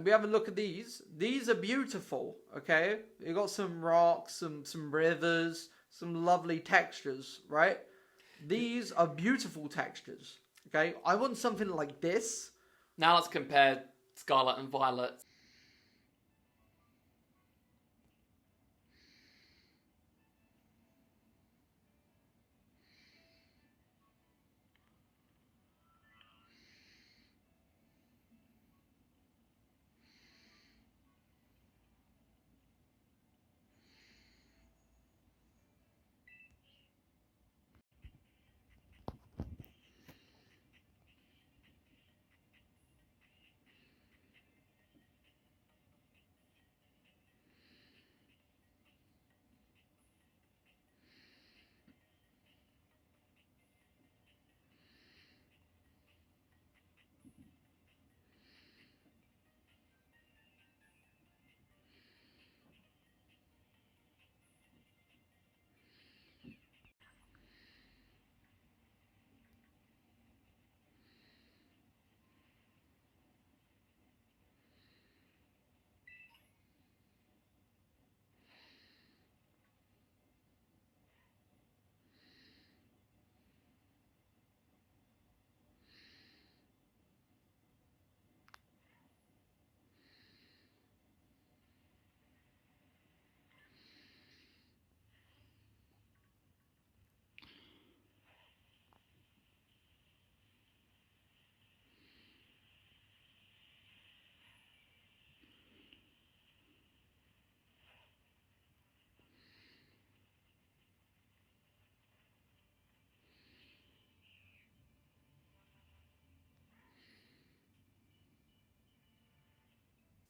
We have a look at these. These are beautiful, okay? You got some rocks, some rivers, some lovely textures, right? These are beautiful textures, okay? I want something like this. Now let's compare Scarlet and Violet.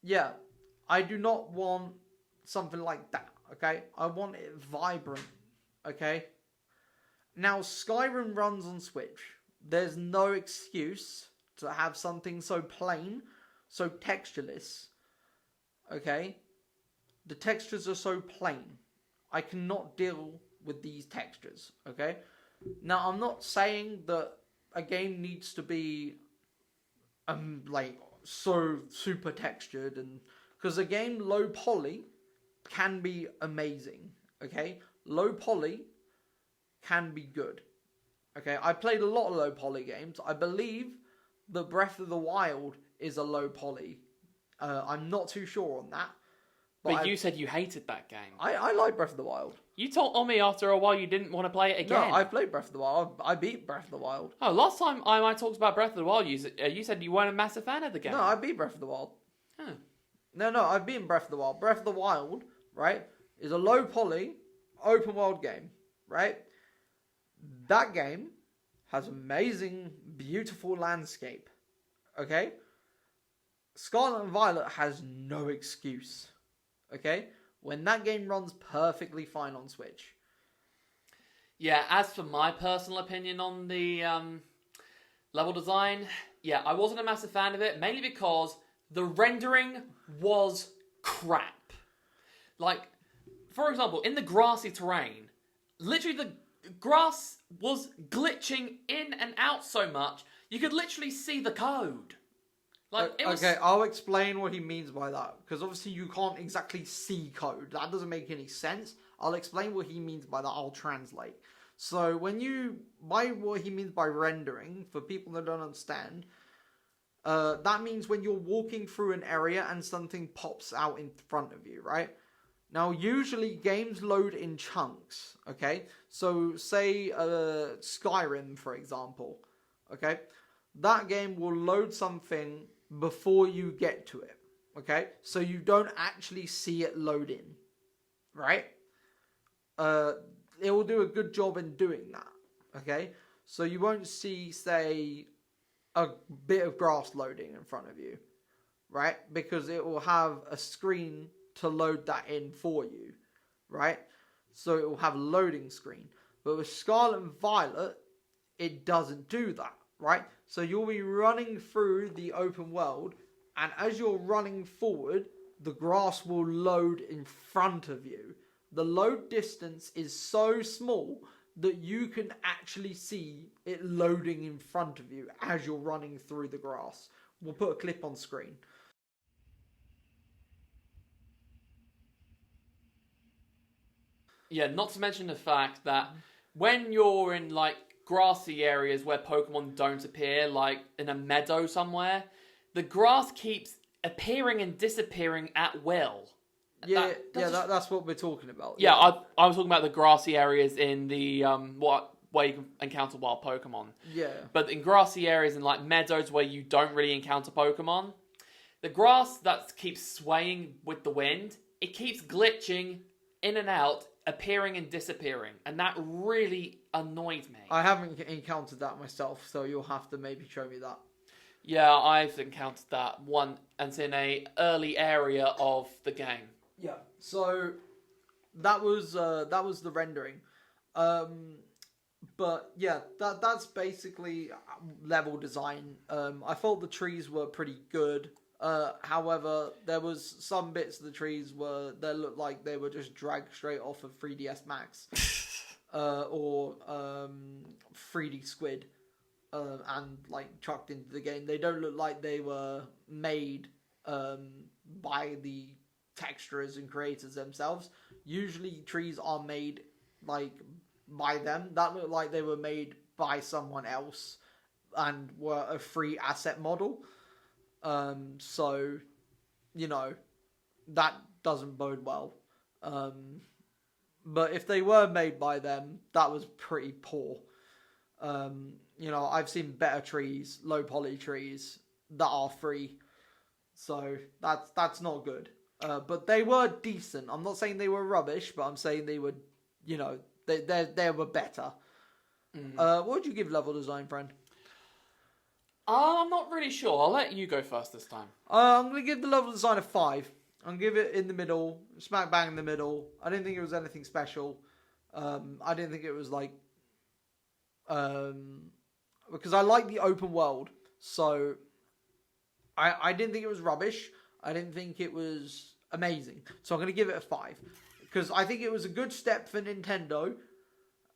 Yeah, I do not want something like that, okay? I want it vibrant, okay? Now, Skyrim runs on Switch. There's no excuse to have something so plain, so textureless, okay? The textures are so plain. I cannot deal with these textures, okay? Now, I'm not saying that a game needs to be, like, so super textured, and because a game low poly can be amazing, okay? Low poly can be good, okay? I played a lot of low poly games. I believe that Breath of the Wild is a low poly. I'm not too sure on that. But you said you hated that game. I like Breath of the Wild. You told me after a while you didn't want to play it again. No, I played Breath of the Wild. I beat Breath of the Wild. Oh, last time I talked about Breath of the Wild, you said you weren't a massive fan of the game. No, I beat Breath of the Wild. Huh. No, I've beaten Breath of the Wild. Breath of the Wild, right, is a low poly, open world game, right? That game has amazing, beautiful landscape, okay? Scarlet and Violet has no excuse, okay? When that game runs perfectly fine on Switch. Yeah, as for my personal opinion on the level design, yeah, I wasn't a massive fan of it, mainly because the rendering was crap. Like, for example, in the grassy terrain, literally the grass was glitching in and out so much, you could literally see the code. Like, it was... Okay, I'll explain what he means by that, because obviously you can't exactly see code. That doesn't make any sense. I'll explain what he means by that. I'll translate. So by what he means by rendering, for people that don't understand, that means when you're walking through an area and something pops out in front of you, right? Now, usually games load in chunks, okay? So, say Skyrim, for example, okay? that game will load something before you get to it. Okay? So you don't actually see it load in. Right? It will do a good job in doing that. Okay? So you won't see, say, a bit of grass loading in front of you. Right? Because it will have a screen to load that in for you. Right? So it will have a loading screen. But with Scarlet and Violet, it doesn't do that. Right? So you'll be running through the open world, and as you're running forward, the grass will load in front of you. The load distance is so small that you can actually see it loading in front of you as you're running through the grass. We'll put a clip on screen. Yeah, not to mention the fact that when you're in, like, grassy areas where Pokemon don't appear, like in a meadow somewhere, the grass keeps appearing and disappearing at will. That's what we're talking about. Yeah, I was talking about the grassy areas in the where you can encounter wild Pokemon. Yeah. But in grassy areas and like meadows where you don't really encounter Pokemon, the grass that keeps swaying with the wind, it keeps glitching in and out, appearing and disappearing, and that really annoyed me. I haven't encountered that myself, so you'll have to maybe show me that. Yeah, I've encountered that one, and it's in a early area of the game. Yeah. So that was the rendering. But yeah, that's basically level design. I thought the trees were pretty good. However, there was some bits of the trees that looked like they were just dragged straight off of 3DS Max, or 3D Squid, and like chucked into the game. They don't look like they were made by the texturers and creators themselves. Usually, trees are made like by them. That looked like they were made by someone else and were a free asset model. So, you know, that doesn't bode well. But if they were made by them, that was pretty poor. You know, I've seen better trees, low poly trees that are free. So that's not good. But they were decent. I'm not saying they were rubbish, but I'm saying they were, you know, they were better. What would you give level design, friend? I'm not really sure. I'll let you go first this time. I'm going to give the level design a 5. I'm going to give it in the middle, smack bang in the middle. I didn't think it was anything special. I didn't think it was like... because I like the open world. So I didn't think it was rubbish. I didn't think it was amazing. So I'm going to give it a 5. Because I think it was a good step for Nintendo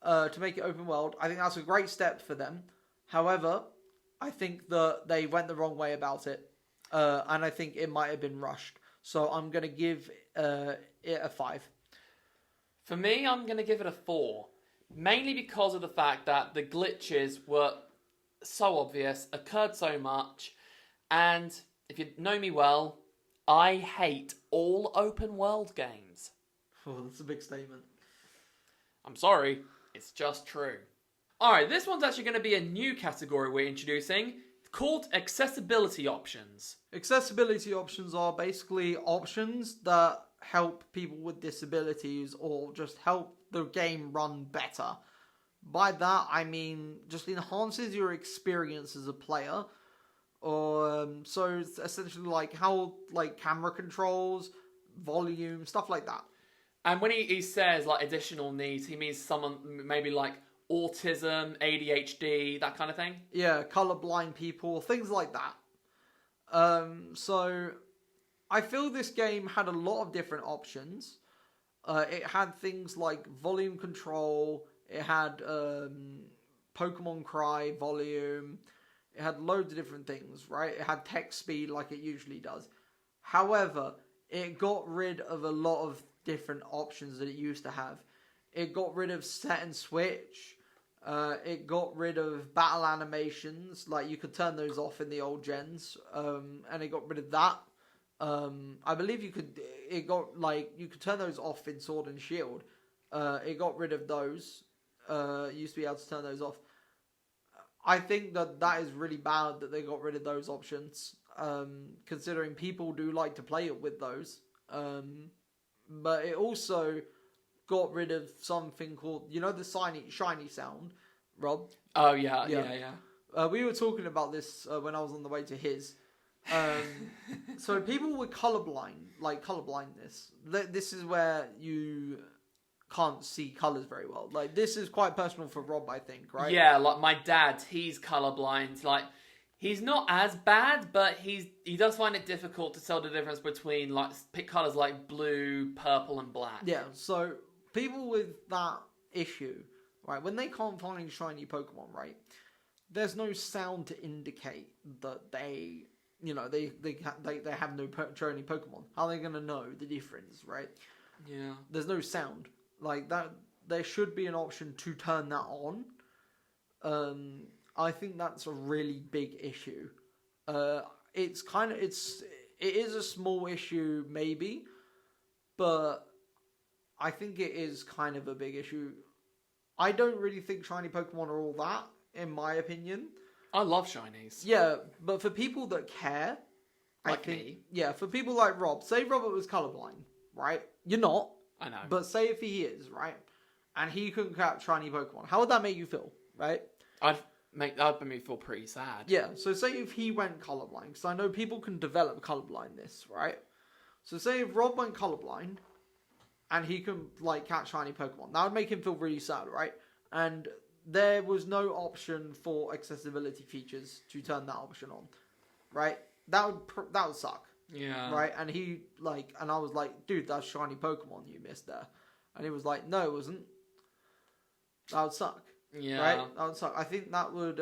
to make it open world. I think that's a great step for them. However, I think that they went the wrong way about it. And I think it might have been rushed. So I'm going to give it a 5. For me, I'm going to give it a 4. Mainly because of the fact that the glitches were so obvious, occurred so much, and if you know me well, I hate all open world games. Oh, that's a big statement. I'm sorry, it's just true. Alright, this one's actually going to be a new category we're introducing, called accessibility options. Accessibility options are basically options that help people with disabilities or just help the game run better. By that, I mean just enhances your experience as a player. Or so it's essentially like how like camera controls, volume, stuff like that. And when he says like additional needs, he means someone maybe like autism, ADHD, that kind of thing. Yeah, colorblind people, things like that. So I feel this game had a lot of different options. It had things like volume control. It had Pokemon Cry volume. It had loads of different things, right? It had text speed like it usually does. However, it got rid of a lot of different options that it used to have. It got rid of set and switch. It got rid of battle animations. Like, you could turn those off in the old gens. And it got rid of that. I believe you could turn those off in Sword and Shield. It got rid of those. You used to be able to turn those off. I think that is really bad that they got rid of those options. Considering people do like to play it with those. But it also got rid of something called, the shiny sound, Rob? Oh, yeah. We were talking about this when I was on the way to his. So people with colorblindness, this is where you can't see colors very well. Like, this is quite personal for Rob, I think, right? Yeah, like my dad, he's colorblind. Like, he's not as bad, but he does find it difficult to tell the difference between like pick colors like blue, purple, and black. Yeah. So people with that issue, right? When they can't find shiny Pokemon, right? There's no sound to indicate that they have no shiny Pokemon. How are they gonna know the difference, right? Yeah. There's no sound like that. There should be an option to turn that on. I think that's a really big issue. It is a small issue maybe, but I think it is kind of a big issue. I don't really think shiny Pokemon are all that, in my opinion. I love shinies. Yeah, but for people that care, Like me. Yeah, for people like Rob, say Robert was colorblind, right? You're not. I know. But say if he is, right? And he couldn't catch shiny Pokemon, how would that make you feel, right? That'd make me feel pretty sad. Yeah, so say if he went colorblind, because I know people can develop colorblindness, right? So say if Rob went colorblind, and he can, like, catch shiny Pokemon, that would make him feel really sad, right? And there was no option for accessibility features to turn that option on, right? That would suck. Yeah. Right? And and I was like, dude, that's shiny Pokemon you missed there. And he was like, no, it wasn't. That would suck. Yeah. Right? That would suck. I think that would,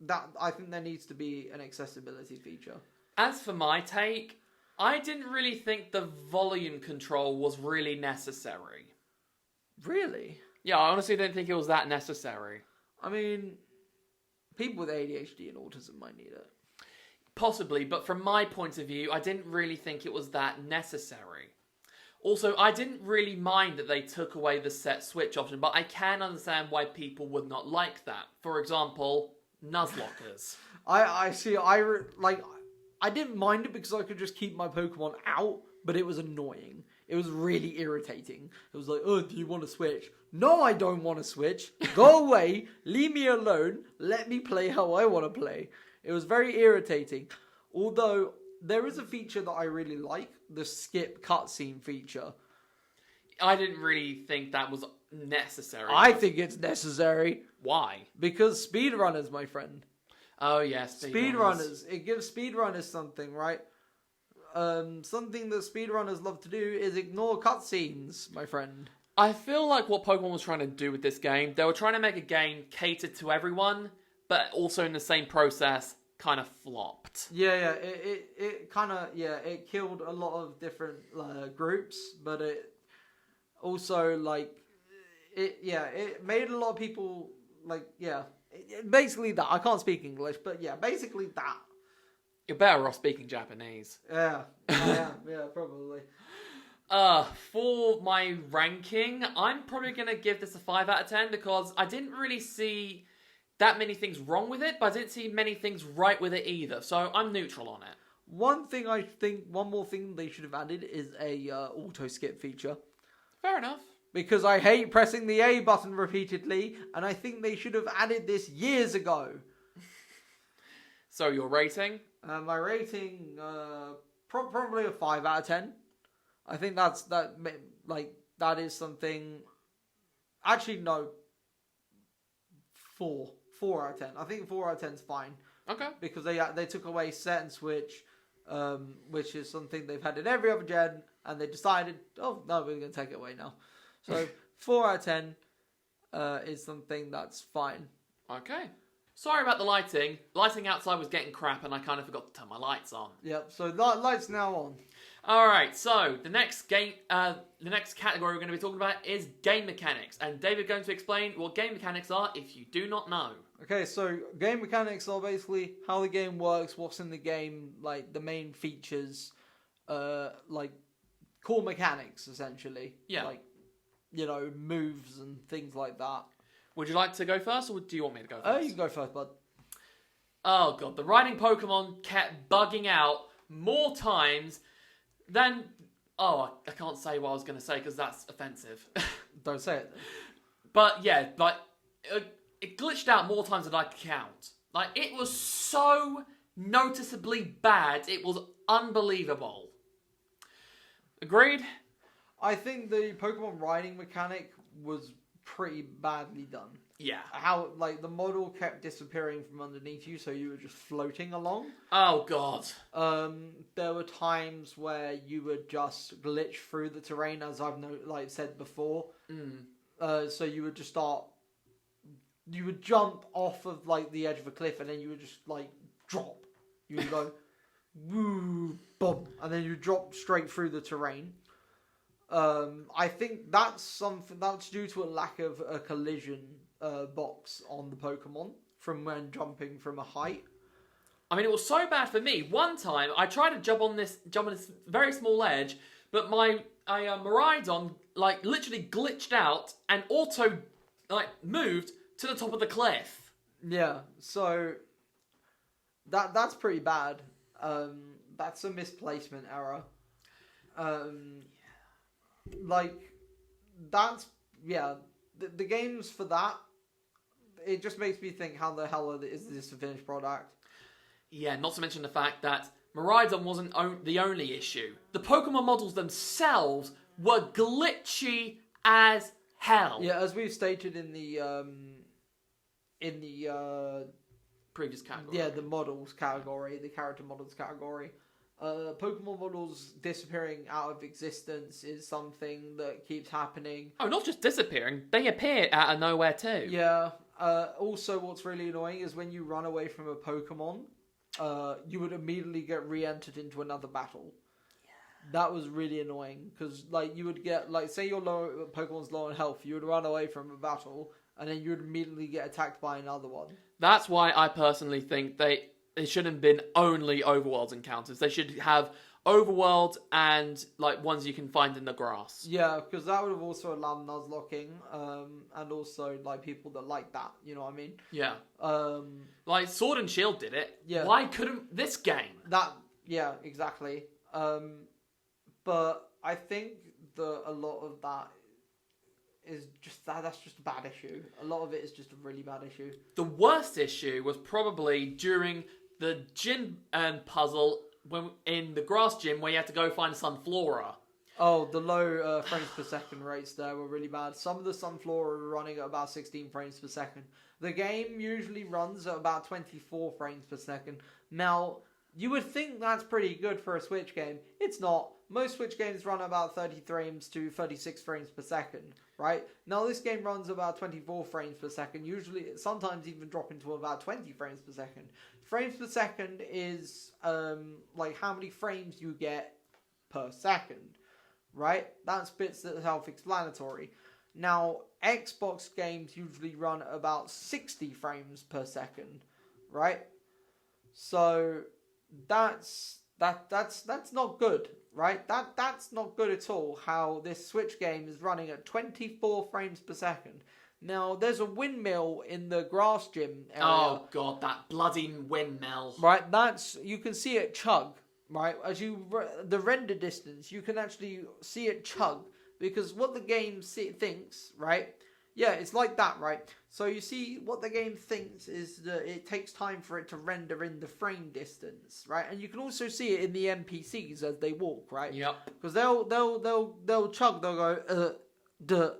I think there needs to be an accessibility feature. As for my take, I didn't really think the volume control was really necessary. Really? Yeah, I honestly didn't think it was that necessary. I mean, people with ADHD and autism might need it. Possibly, but from my point of view, I didn't really think it was that necessary. Also, I didn't really mind that they took away the set switch option, but I can understand why people would not like that. For example, Nuzlockers. I see. I didn't mind it because I could just keep my Pokemon out, but it was annoying. It was really irritating. It was like, oh, do you want to switch? No, I don't want to switch. Go away. Leave me alone. Let me play how I want to play. It was very irritating. Although, there is a feature that I really like. The skip cutscene feature. I didn't really think that was necessary. I think it's necessary. Why? Because speedrunners, my friend. Oh, yes. Speedrunners. It gives speedrunners something, right? Something that speedrunners love to do is ignore cutscenes, my friend. I feel like what Pokemon was trying to do with this game, they were trying to make a game catered to everyone, but also in the same process, kind of flopped. Yeah, it kind of, it killed a lot of different groups, but it also, it made a lot of people, basically that. I can't speak English, but yeah, basically that. You're better off speaking Japanese. Yeah, I am, yeah, probably. For my ranking, I'm probably going to give this a 5 out of 10 because I didn't really see that many things wrong with it, but I didn't see many things right with it either, so I'm neutral on it. One more thing they should have added is a auto skip feature. Fair enough. Because I hate pressing the A button repeatedly, and I think they should have added this years ago. So your rating? My rating, probably a 5 out of 10. I think that is something. Actually, no. 4 out of 10. I think 4 out of 10 is fine. Okay. Because they took away set and switch, which is something they've had in every other gen, and they decided, oh no, we're going to take it away now. So 4 out of 10 is something that's fine. Okay. Sorry about the lighting. Lighting outside was getting crap, and I kind of forgot to turn my lights on. Yep. So lights now on. All right. So the next category we're going to be talking about is game mechanics, and David's going to explain what game mechanics are if you do not know. Okay, so game mechanics are basically how the game works, what's in the game, like the main features, like core mechanics essentially. Yeah. Like, moves and things like that. Would you like to go first, or do you want me to go first? You can go first, bud. Oh god, the riding Pokemon kept bugging out more times than... Oh, I can't say what I was going to say because that's offensive. Don't say it then. But yeah, like, it glitched out more times than I could count. Like, it was so noticeably bad, it was unbelievable. Agreed? I think the Pokemon riding mechanic was pretty badly done. Yeah. How, like, the model kept disappearing from underneath you, so you were just floating along. Oh, God. There were times where you would just glitch through the terrain, as I've said before. So you would just start... You would jump off of, like, the edge of a cliff, and then you would just, like, drop. You would go, woo, boom, and then you drop straight through the terrain. I think that's due to a lack of a collision box on the Pokemon from when jumping from a height. I mean, it was so bad for me. One time, I tried to jump on this very small edge, but my Miraidon, like, literally glitched out and moved to the top of the cliff. Yeah, so that's pretty bad. That's a misplacement error. The games for that, it just makes me think, how the hell is this a finished product? Yeah, not to mention the fact that Miraidon wasn't the only issue. The Pokemon models themselves were glitchy as hell. Yeah, as we've stated in the previous category. Yeah, the models category, the character models category. Pokemon models disappearing out of existence is something that keeps happening. Oh, not just disappearing, they appear out of nowhere too. Yeah. Also, what's really annoying is when you run away from a Pokemon, you would immediately get re-entered into another battle. Yeah. That was really annoying, because, like, you would get, like, say your Pokemon's low on health, you would run away from a battle, and then you would immediately get attacked by another one. That's why I personally think they shouldn't have been only overworld encounters. They should have overworld and, like, ones you can find in the grass. Yeah, because that would have also allowed Nuzlocking, and also, like, people that like that, you know what I mean? Yeah. Like, Sword and Shield did it. Yeah. Why couldn't this game? Yeah, exactly. But I think that a lot of that is just that's just a bad issue. A lot of it is just a really bad issue. The worst issue was probably during the gym puzzle in the grass gym where you had to go find Sunflora. Oh, the low frames per second rates there were really bad. Some of the Sunflora were running at about 16 frames per second. The game usually runs at about 24 frames per second. Now, you would think that's pretty good for a Switch game. It's not. Most Switch games run about 30 frames to 36 frames per second, right? Now, this game runs about 24 frames per second, usually, sometimes even dropping to about 20 frames per second. Frames per second is, like, how many frames you get per second, right? That's bits that are self-explanatory. Now, Xbox games usually run at about 60 frames per second, right? So that's not good, right? That's not good at all, how this Switch game is running at 24 frames per second. Now, there's a windmill in the grass gym area. Oh god, that bloody windmill. Right, you can see it chug, right? The render distance, you can actually see it chug, because what the game thinks, right? Yeah, it's like that, right? So you see, what the game thinks is that it takes time for it to render in the frame distance, right? And you can also see it in the NPCs as they walk, right? Yep. Because they'll chug, they'll go duh,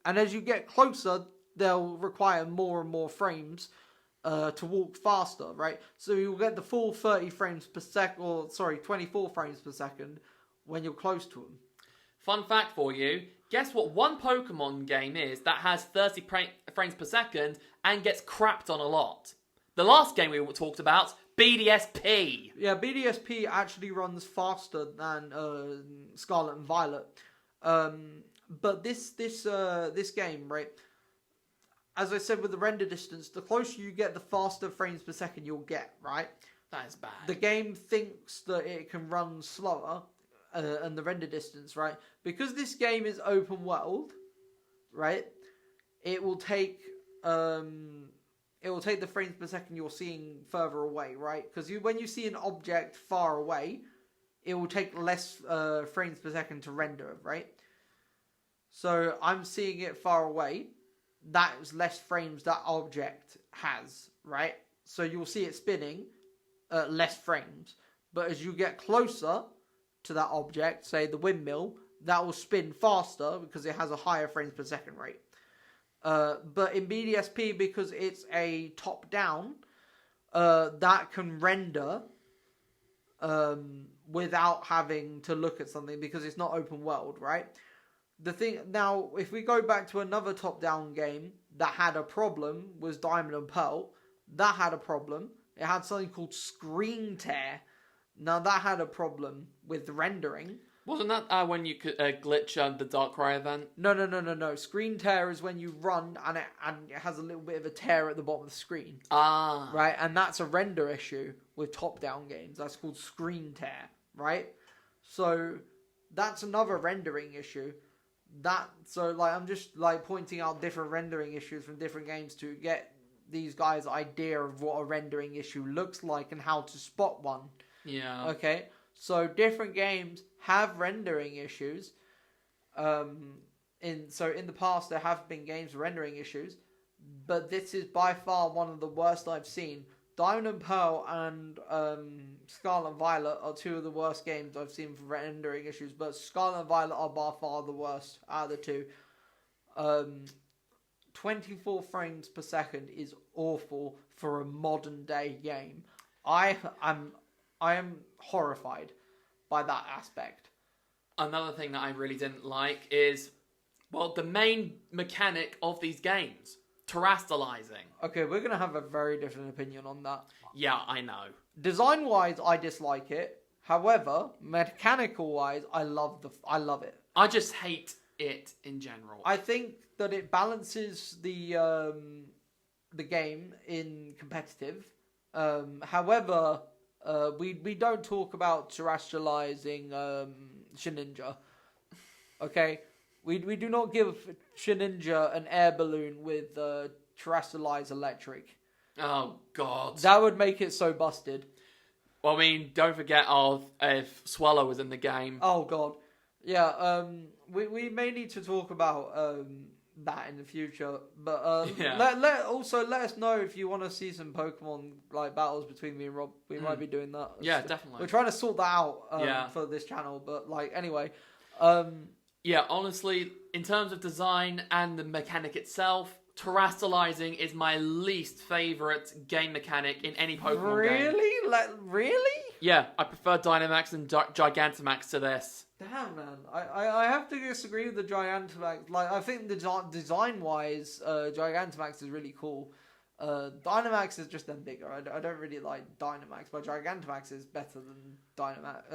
and as you get closer, they'll require more and more frames to walk faster, right? So you'll get the full 30 frames per second, 24 frames per second when you're close to them. Fun fact for you, guess what one Pokemon game is that has 30 frames per second and gets crapped on a lot? The last game we talked about, BDSP. Yeah, BDSP actually runs faster than Scarlet and Violet. But this game, right, as I said with the render distance, the closer you get, the faster frames per second you'll get, right? That is bad. The game thinks that it can run slower, and the render distance, right? Because this game is open world, right? it will take the frames per second you're seeing further away, right? Because when you see an object far away, it will take less frames per second to render, right? So I'm seeing it far away. That is less frames that object has, right? So you'll see it spinning at less frames. But as you get closer to that object, say the windmill, that will spin faster because it has a higher frames per second rate. But in BDSP, because it's a top-down, that can render without having to look at something because it's not open world, right? The thing now, if we go back to another top-down game that had a problem, was Diamond and Pearl. That had a problem. It had something called screen tear. Now that had a problem with rendering. Wasn't that when you could glitch the Darkrai event? No. Screen tear is when you run and it has a little bit of a tear at the bottom of the screen. Ah. Right, and that's a render issue with top-down games. That's called screen tear, right? So that's another rendering issue. I'm just pointing out different rendering issues from different games to get these guys' idea of what a rendering issue looks like and how to spot one. Yeah. Okay, so different games have rendering issues. In the past there have been games with rendering issues, but this is by far one of the worst I've seen. Diamond and Pearl and Scarlet and Violet are two of the worst games I've seen for rendering issues, but Scarlet and Violet are by far the worst out of the two. 24 frames per second is awful for a modern day game. I am horrified by that aspect. Another thing that I really didn't like is, well, the main mechanic of these games. Terastallizing. Okay, we're going to have a very different opinion on that. Yeah, I know. Design-wise, I dislike it. However, mechanical-wise, I love it. I just hate it in general. I think that it balances the game in competitive. However, we don't talk about terrestrializing Shedinja. Okay? We do not give Shedinja an air balloon with terrestrialized electric. Oh, God. That would make it so busted. Well, I mean, don't forget if Swallow was in the game. Oh, God. Yeah, we may need to talk about that in the future. But Yeah. let us know if you want to see some Pokemon battles between me and Rob. We might be doing that. Yeah, definitely. We're trying to sort that out for this channel. But anyway. Yeah, honestly, in terms of design and the mechanic itself, terastallizing is my least favourite game mechanic in any Pokemon game. Really? Really? Yeah, I prefer Dynamax and Gigantamax to this. Damn, man. I have to disagree with the Gigantamax. I think the design-wise, Gigantamax is really cool. Dynamax is just them bigger. I don't really like Dynamax, but Gigantamax is better than Dynamax.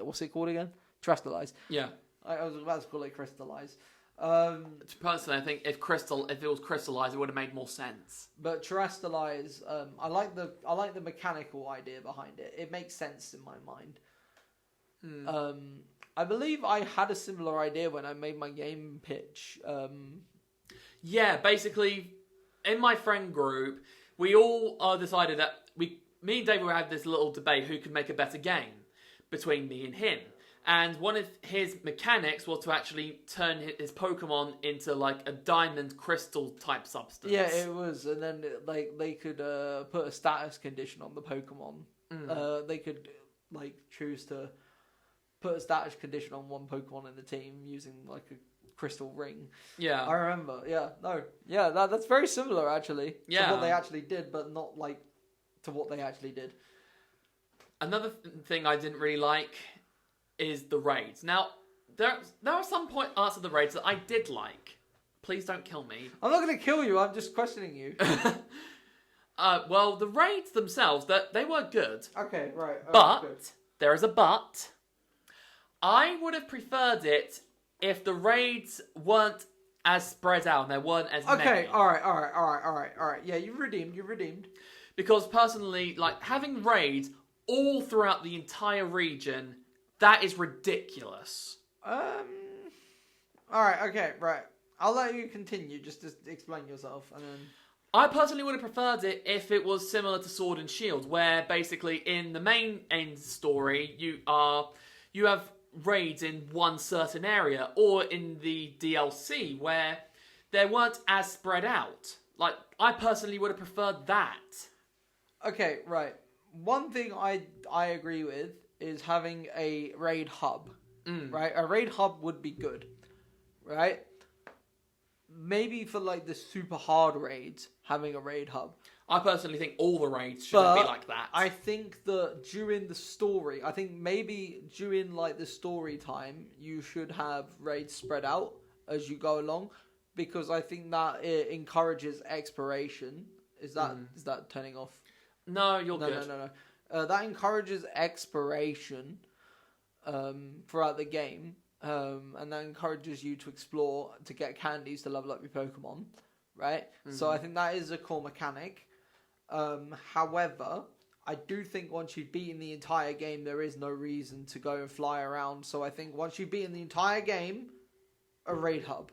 What's it called again? Terastallize. Yeah. I was about to call it Crystallize. Personally, I think if it was crystallized, it would have made more sense. But Terastallize, I like the mechanical idea behind it. It makes sense in my mind. I believe I had a similar idea when I made my game pitch. Yeah, basically, in my friend group, we all decided that me and David would have this little debate who could make a better game between me and him. And one of his mechanics was to actually turn his Pokemon into a diamond crystal type substance. Yeah, it was, and then they could put a status condition on the Pokemon. They could choose to put a status condition on one Pokemon in the team using a crystal ring. Yeah, I remember. That's very similar actually to what they actually did, but not to what they actually did. Another thing I didn't really like is the raids. Now, there are some parts of the raids that I did like. Please don't kill me. I'm not going to kill you. I'm just questioning you. Well, the raids themselves, they were good. Okay, right. But good. there is a but. I would have preferred it if the raids weren't as spread out and there weren't as many. Okay, all right. Yeah, you've redeemed. Because personally, having raids all throughout the entire region, that is ridiculous. All right. Okay. Right. I'll let you continue. Just to explain yourself, and then. I personally would have preferred it if it was similar to Sword and Shield, where basically in the main end story you have raids in one certain area, or in the DLC where they weren't as spread out. Like, I personally would have preferred that. Okay, right. One thing I agree with is having a raid hub. Right? A raid hub would be good. Right? Maybe for like the super hard raids, having a raid hub. I personally think all the raids should be like that. I think that during the story, I think maybe during like the story time, you should have raids spread out as you go along, because I think that it encourages exploration. Is that turning off? No, you're good. No. That encourages exploration throughout the game. And that encourages you to explore, to get candies to level up your Pokemon, right? So I think that is a core mechanic. However, I do think once you've beaten the entire game, there is no reason to go and fly around. So I think once you've beaten the entire game, a raid hub.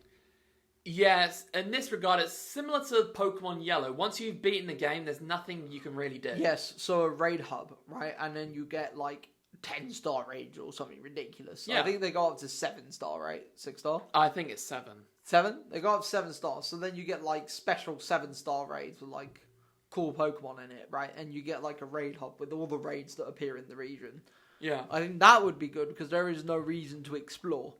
Yes, in this regard, it's similar to Pokemon Yellow. Once you've beaten the game, there's nothing you can really do. Yes, so a raid hub, right? And then you get like 10-star raids or something ridiculous. Yeah. I think they go up to 7-star, right? 6-star? I think it's 7. 7? They go up 7 stars. So then you get like special 7-star raids with like cool Pokemon in it, right? And you get like a raid hub with all the raids that appear in the region. Yeah. I think that would be good because there is no reason to explore.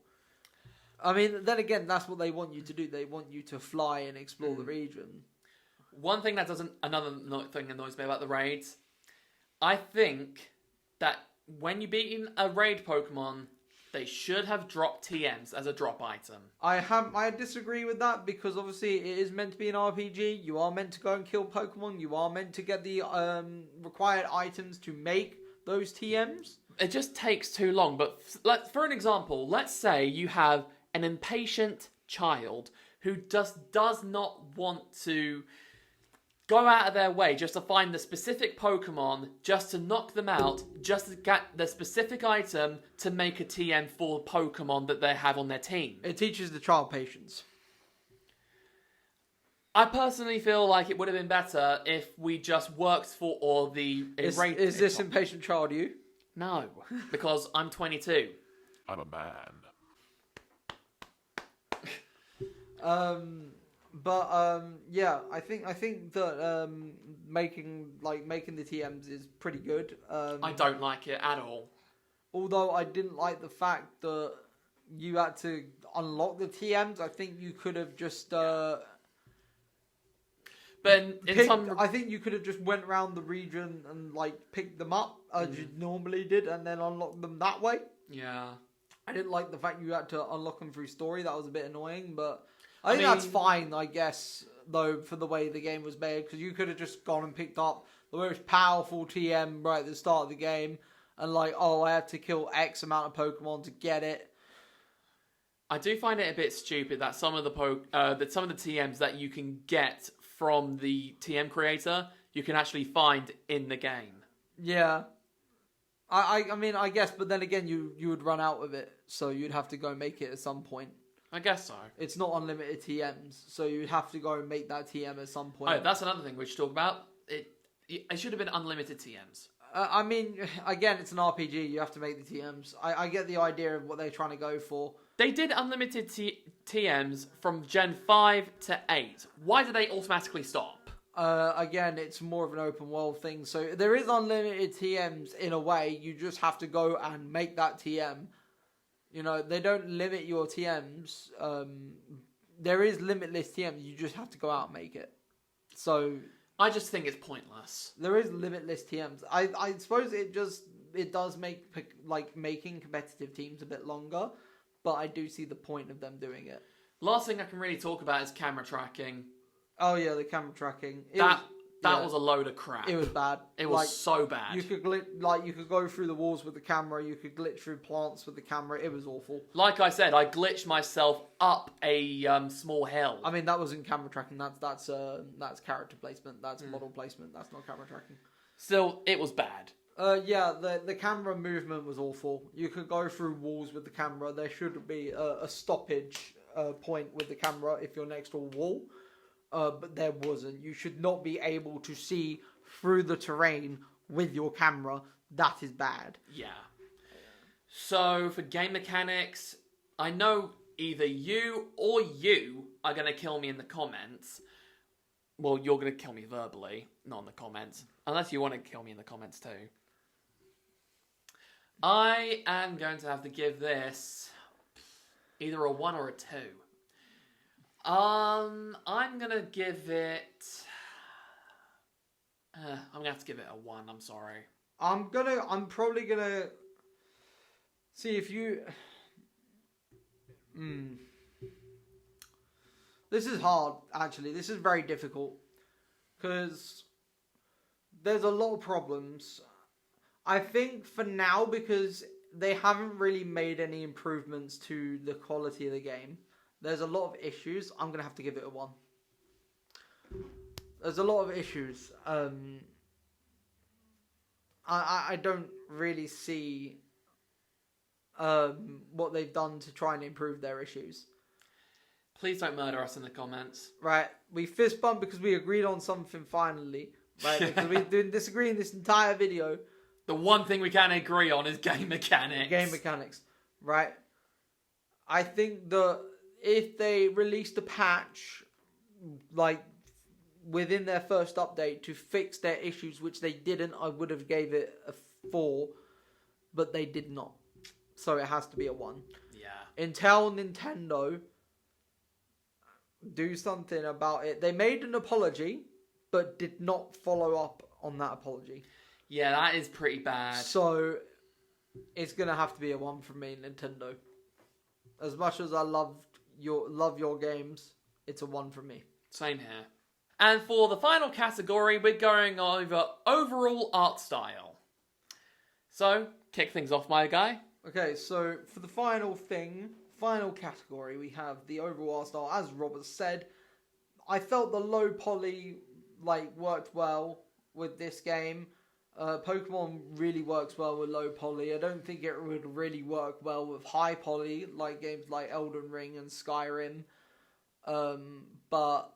I mean, then again, that's what they want you to do. They want you to fly and explore the region. One thing that another thing annoys me about the raids, I think that when you beat a raid Pokemon, they should have dropped TMs as a drop item. I disagree with that because obviously it is meant to be an RPG. You are meant to go and kill Pokemon. You are meant to get the required items to make those TMs. It just takes too long. But for an example, let's say you have an impatient child who just does not want to go out of their way just to find the specific Pokemon, just to knock them out, just to get the specific item to make a TM for Pokemon that they have on their team. It teaches the child patience. I personally feel like it would have been better if we just worked for Is this impatient child you? No, because I'm 22. I'm a man. Yeah, I think that making the TMs is pretty good. I don't like it at all. Although I didn't like the fact that you had to unlock the TMs. I think you could have just But I think you could have just went around the region and like picked them up as you normally did, and then unlock them that way. Yeah. I didn't like the fact you had to unlock them through story. That was a bit annoying, but I think that's fine, I guess, though, for the way the game was made, because you could have just gone and picked up the most powerful TM right at the start of the game, and like, oh, I have to kill X amount of Pokemon to get it. I do find it a bit stupid that some of the TMs that you can get from the TM creator, you can actually find in the game. Yeah. I mean, I guess, but then again, you would run out of it, so you'd have to go make it at some point. I guess so. It's not unlimited TMs, so you'd have to go and make that TM at some point. Oh, that's another thing we should talk about. It should have been unlimited TMs. I mean, again, it's an RPG. You have to make the TMs. I get the idea of what they're trying to go for. They did unlimited TMs from Gen 5 to 8. Why did they automatically stop? Again, it's more of an open world thing. So there is unlimited TMs in a way. You just have to go and make that TM. You know, they don't limit your TMs. There is limitless TMs. You just have to go out and make it. So I just think it's pointless. There is limitless TMs. I suppose it does make making competitive teams a bit longer, but I do see the point of them doing it. Last thing I can really talk about is camera tracking. Oh yeah, the camera tracking. That was a load of crap. It was bad. It was so bad. You could you could go through the walls with the camera. You could glitch through plants with the camera. It was awful. Like I said, I glitched myself up a small hill. I mean, that wasn't camera tracking. That's character placement. That's model placement. That's not camera tracking. Still, it was bad. Yeah, the camera movement was awful. You could go through walls with the camera. There should be a stoppage point with the camera if you're next to a wall, but there wasn't. You should not be able to see through the terrain with your camera. That is bad. Yeah. So for game mechanics, I know either you or you are going to kill me in the comments. Well, you're going to kill me verbally, not in the comments. Unless you want to kill me in the comments too. I am going to have to give this either a 1 or a 2. I'm going to give it... I'm going to have to give it a 1, I'm sorry. I'm probably gonna see if you... This is hard, actually. This is very difficult. Because there's a lot of problems. I think for now, because they haven't really made any improvements to the quality of the game, there's a lot of issues. I'm going to have to give it a 1. There's a lot of issues. I don't really see what they've done to try and improve their issues. Please don't murder us in the comments. Right, we fist bump because we agreed on something finally. Right, because we've been disagreeing this entire video. The one thing we can agree on is game mechanics. Game mechanics, right? I think that if they released a patch, like, within their first update to fix their issues, which they didn't, I would have gave it a 4, but they did not. So it has to be a 1. Yeah. Until Nintendo do something about it. They made an apology, but did not follow up on that apology. Yeah, that is pretty bad. So it's gonna have to be a 1 from me, Nintendo. As much as I love your games, it's a 1 from me. Same here. And for the final category, we're going over overall art style. So, kick things off, my guy. Okay, so for the final category, we have the overall art style. As Robert said, I felt the low poly worked well with this game. Pokemon really works well with low poly. I don't think it would really work well with high poly, like games like Elden Ring and Skyrim. But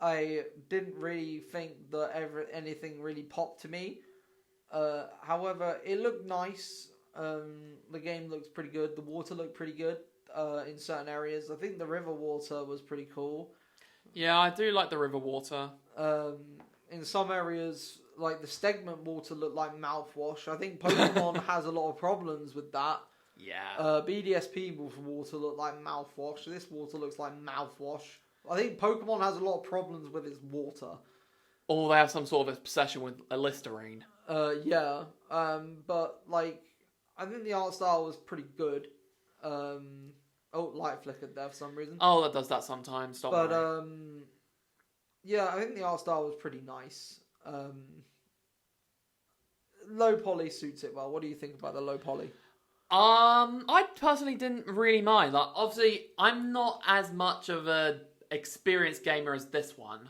I didn't really think that anything really popped to me. However, it looked nice. The game looks pretty good. The water looked pretty good in certain areas. I think the river water was pretty cool. Yeah, I do like the river water. In some areas, like the stagnant water looked like mouthwash. I think Pokemon has a lot of problems with that. Yeah. BDSP water looked like mouthwash. This water looks like mouthwash. I think Pokemon has a lot of problems with its water. Or they have some sort of obsession with Listerine. Yeah. But I think the art style was pretty good. Light flickered there for some reason. Oh, that does that sometimes. Yeah, I think the art style was pretty nice. Low poly suits it well. What do you think about the low poly? I personally didn't really mind. Obviously, I'm not as much of a experienced gamer as this one,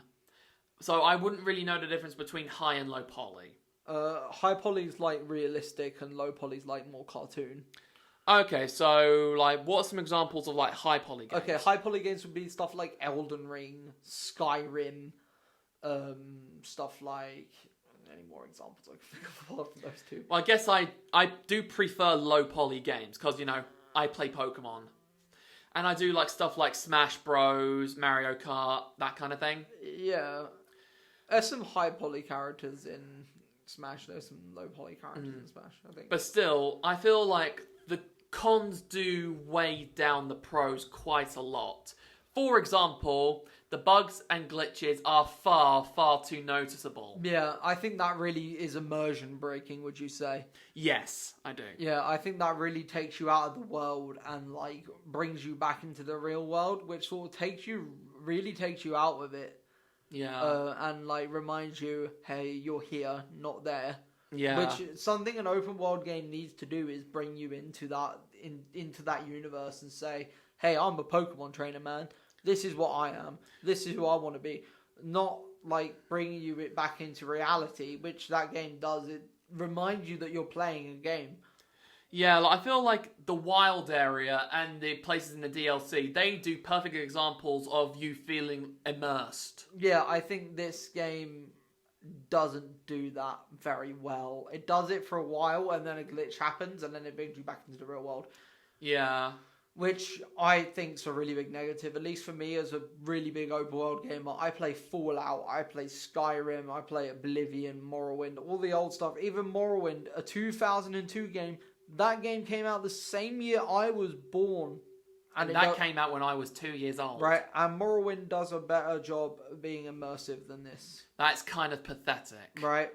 so I wouldn't really know the difference between high and low poly. High poly's realistic, and low poly's more cartoon. Okay, so what are some examples of high poly games? Okay, high poly games would be stuff like Elden Ring, Skyrim, stuff like... Any more examples I can think of apart from those two? Well, I guess I do prefer low poly games because, I play Pokemon. And I do stuff like Smash Bros, Mario Kart, that kind of thing. Yeah. There's some high poly characters in Smash. There's some low poly characters in Smash, I think. But still, I feel like the cons do weigh down the pros quite a lot. For example, the bugs and glitches are far, far too noticeable. Yeah, I think that really is immersion breaking, would you say? Yes, I do. Yeah, I think that really takes you out of the world and brings you back into the real world, which sort of really takes you out of it. Yeah. And reminds you, hey, you're here, not there. Yeah. Which something an open world game needs to do is bring you into that universe and say, hey, I'm a Pokemon trainer, man. This is what I am. This is who I want to be. Not bringing you back into reality, which that game does. It reminds you that you're playing a game. Yeah, like, I feel like the wild area and the places in the DLC, they do perfect examples of you feeling immersed. Yeah, I think this game doesn't do that very well. It does it for a while, and then a glitch happens, and then it brings you back into the real world. Yeah. Which I think's a really big negative, at least for me as a really big open world gamer. I play Fallout, I play Skyrim, I play Oblivion, Morrowind, all the old stuff. Even Morrowind, a 2002 game, that game came out the same year I was born. And that came out when I was 2 years old. Right, and Morrowind does a better job of being immersive than this. That's kind of pathetic. Right,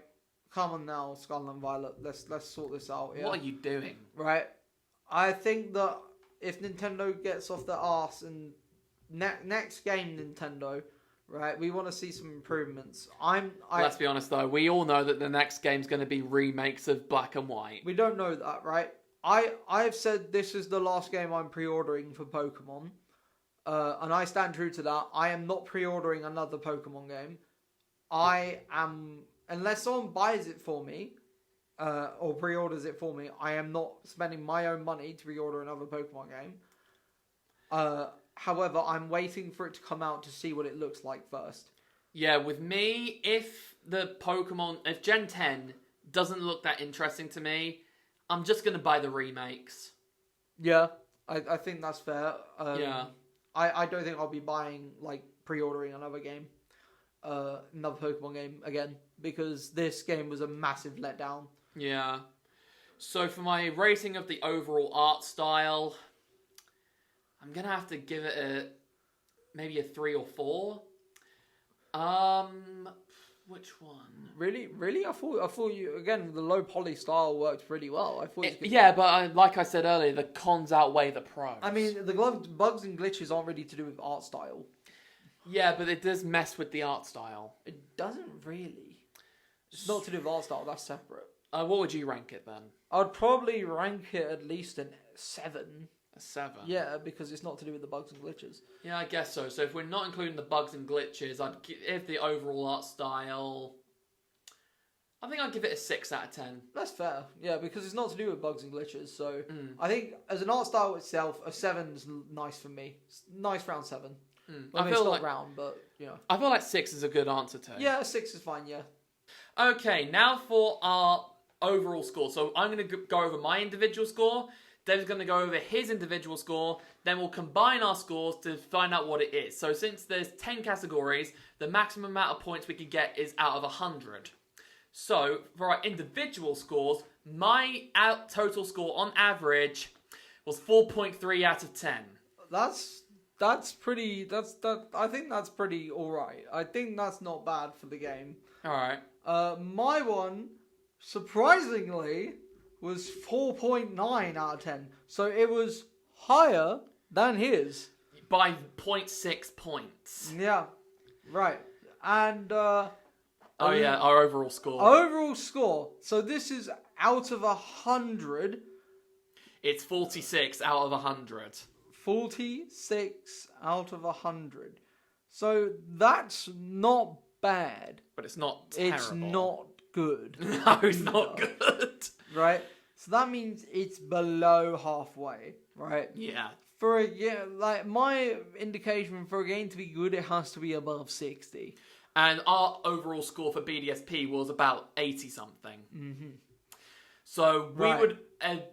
come on now, Scarlet and Violet, let's sort this out. Yeah? What are you doing? Right, I think that if Nintendo gets off their arse and next game Nintendo, right, we want to see some improvements. Let's be honest though, we all know that the next game's going to be remakes of Black and White. We don't know that, right? I've said this is the last game I'm pre-ordering for Pokemon, and I stand true to that. I am not pre-ordering another Pokemon game. I am, unless someone buys it for me, or pre-orders it for me, I am not spending my own money to pre-order another Pokemon game. However, I'm waiting for it to come out to see what it looks like first. Yeah, with me, if Gen 10 doesn't look that interesting to me, I'm just going to buy the remakes. Yeah, I think that's fair. Yeah. I don't think I'll be buying, pre-ordering another game. Another Pokemon game again, because this game was a massive letdown. Yeah. So for my rating of the overall art style, I'm going to have to give it maybe a 3 or 4. Which one? Really? I thought you, again, the low poly style worked pretty well. I thought yeah, but like I said earlier, the cons outweigh the pros. I mean, the bugs and glitches aren't really to do with art style. Yeah, but it does mess with the art style. It doesn't really. It's not to do with art style, that's separate. What would you rank it then? I'd probably rank it at least a 7. A 7? Yeah, because it's not to do with the bugs and glitches. Yeah, I guess so. So if we're not including the bugs and glitches, if the overall art style, I think I'd give it a 6 out of 10. That's fair. Yeah, because it's not to do with bugs and glitches. So I think as an art style itself, a 7's nice for me. It's nice round 7. I mean, it's not round, but you know. I feel like 6 is a good answer to. Yeah, a 6 is fine. Yeah. Okay, now for our overall score. So I'm going to go over my individual score. Dave's going to go over his individual score. Then we'll combine our scores to find out what it is. So since there's 10 categories, the maximum amount of points we can get is out of 100. So for our individual scores, my total score on average was 4.3 out of 10. That's pretty. I think that's pretty all right. I think that's not bad for the game. All right. My one, surprisingly, was 4.9 out of 10. So it was higher than his. By 0.6 points. Yeah. Right. And, our overall score. Overall score. So this is out of 100. It's 46 out of 100. 46 out of 100. So that's not bad. But it's not terrible. It's not good. No, it's not good. Right? So that means it's below halfway, right? Yeah. My indication for a game to be good, it has to be above 60. And our overall score for BDSP was about 80 something. Mm-hmm. So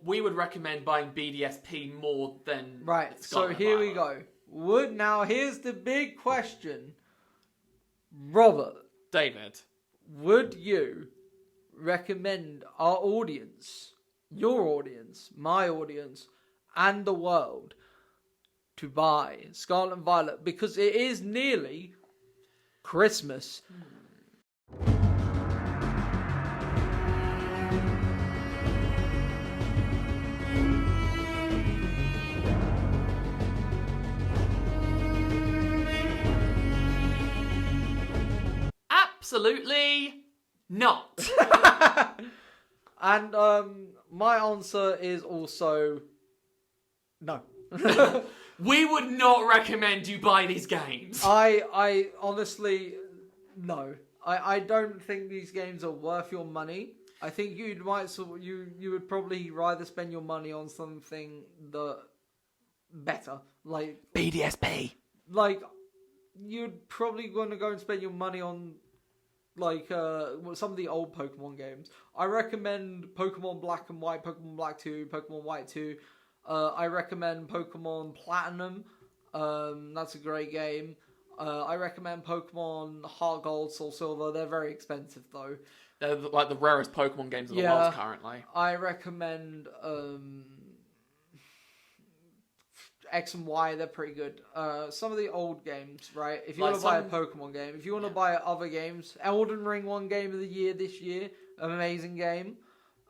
we would recommend buying BDSP more than right. So here we go. Now here's the big question, Robert. David, would you recommend our audience, your audience, my audience, and the world to buy Scarlet and Violet because it is nearly Christmas? Absolutely not. And my answer is also no. We would not recommend you buy these games. I honestly no. I don't think these games are worth your money. I think you would probably rather spend your money on something that better, like BDSP. like you'd probably want to go and spend your money on like some of the old Pokemon games. I recommend Pokemon Black and White, Pokemon Black 2, Pokemon White 2. I recommend Pokemon Platinum. That's a great game. I recommend Pokemon Heart Gold, Soul Silver. They're very expensive though. They're like the rarest Pokemon games in the world currently. I recommend X and Y. They're pretty good. Some of the old games, right? If you want to buy a Pokemon game, if you want to buy other games, Elden Ring won Game of the Year this year. Amazing game.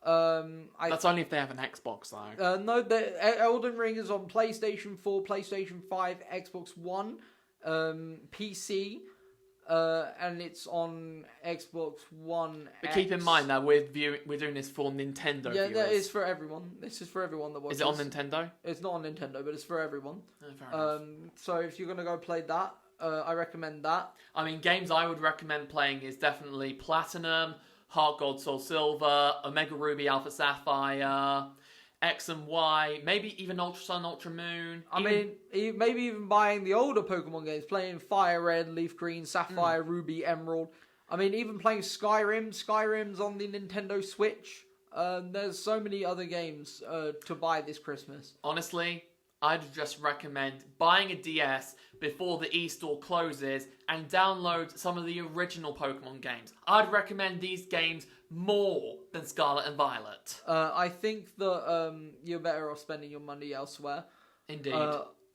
That's only if they have an Xbox though. No, the Elden Ring is on PlayStation 4, PlayStation 5, Xbox One, PC, and it's on Xbox One. But keep in mind that we're doing this for Nintendo Yeah, viewers. that is for everyone. This is for everyone that watches. Is it on Nintendo? It's not on Nintendo, but it's for everyone. Oh, fair enough. So if you're gonna go play that, I recommend that. I mean, games I would recommend playing is definitely Platinum, Heart Gold, Soul Silver, Omega Ruby, Alpha Sapphire, X and Y, maybe even Ultra Sun, Ultra Moon. Maybe even buying the older Pokemon games, playing Fire Red, Leaf Green, Sapphire, Ruby, Emerald. I mean, even playing Skyrim. Skyrim's on the Nintendo Switch. There's so many other games to buy this Christmas. Honestly, I'd just recommend buying a DS before the eStore closes and download some of the original Pokemon games. I'd recommend these games more than Scarlet and Violet. I think that you're better off spending your money elsewhere. Indeed.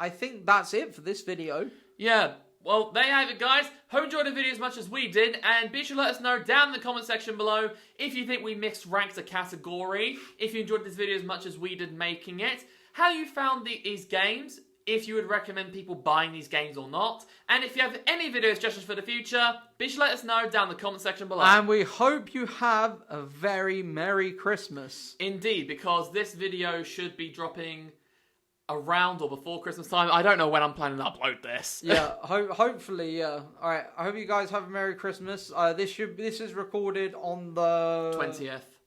I think that's it for this video. Yeah, well, there you have it, guys. Hope you enjoyed the video as much as we did, and be sure to let us know down in the comment section below if you think we mixed ranked a category, if you enjoyed this video as much as we did making it, how you found these games, if you would recommend people buying these games or not, and if you have any video suggestions for the future, be sure to let us know down in the comment section below. And we hope you have a very Merry Christmas. Indeed, because this video should be dropping around or before Christmas time. I don't know when I'm planning to upload this. Yeah, hopefully, yeah. All right, I hope you guys have a Merry Christmas. This is recorded on the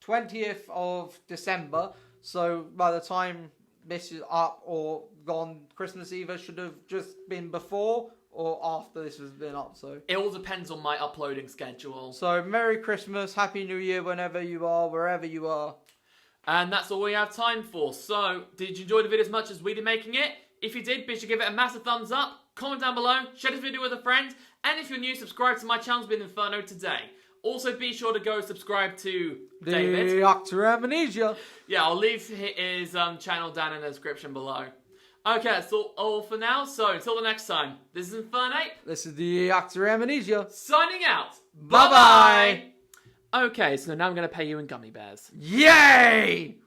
20th of December. So by the time this is up or gone, Christmas Eve should have just been before or after this has been up. So it all depends on my uploading schedule. So Merry Christmas, Happy New Year whenever you are, wherever you are. And that's all we have time for. So, did you enjoy the video as much as we did making it? If you did, be sure to give it a massive thumbs up, comment down below, share this video with a friend, and if you're new, subscribe to my channel, Been Inferno today. Also, be sure to go subscribe to David. Dr. Amnesia. Yeah, I'll leave his channel down in the description below. Okay, that's all for now. So, until the next time, this is Infernate. This is the Dr. Amnesia. Signing out. Bye-bye. Okay, so now I'm going to pay you in gummy bears. Yay!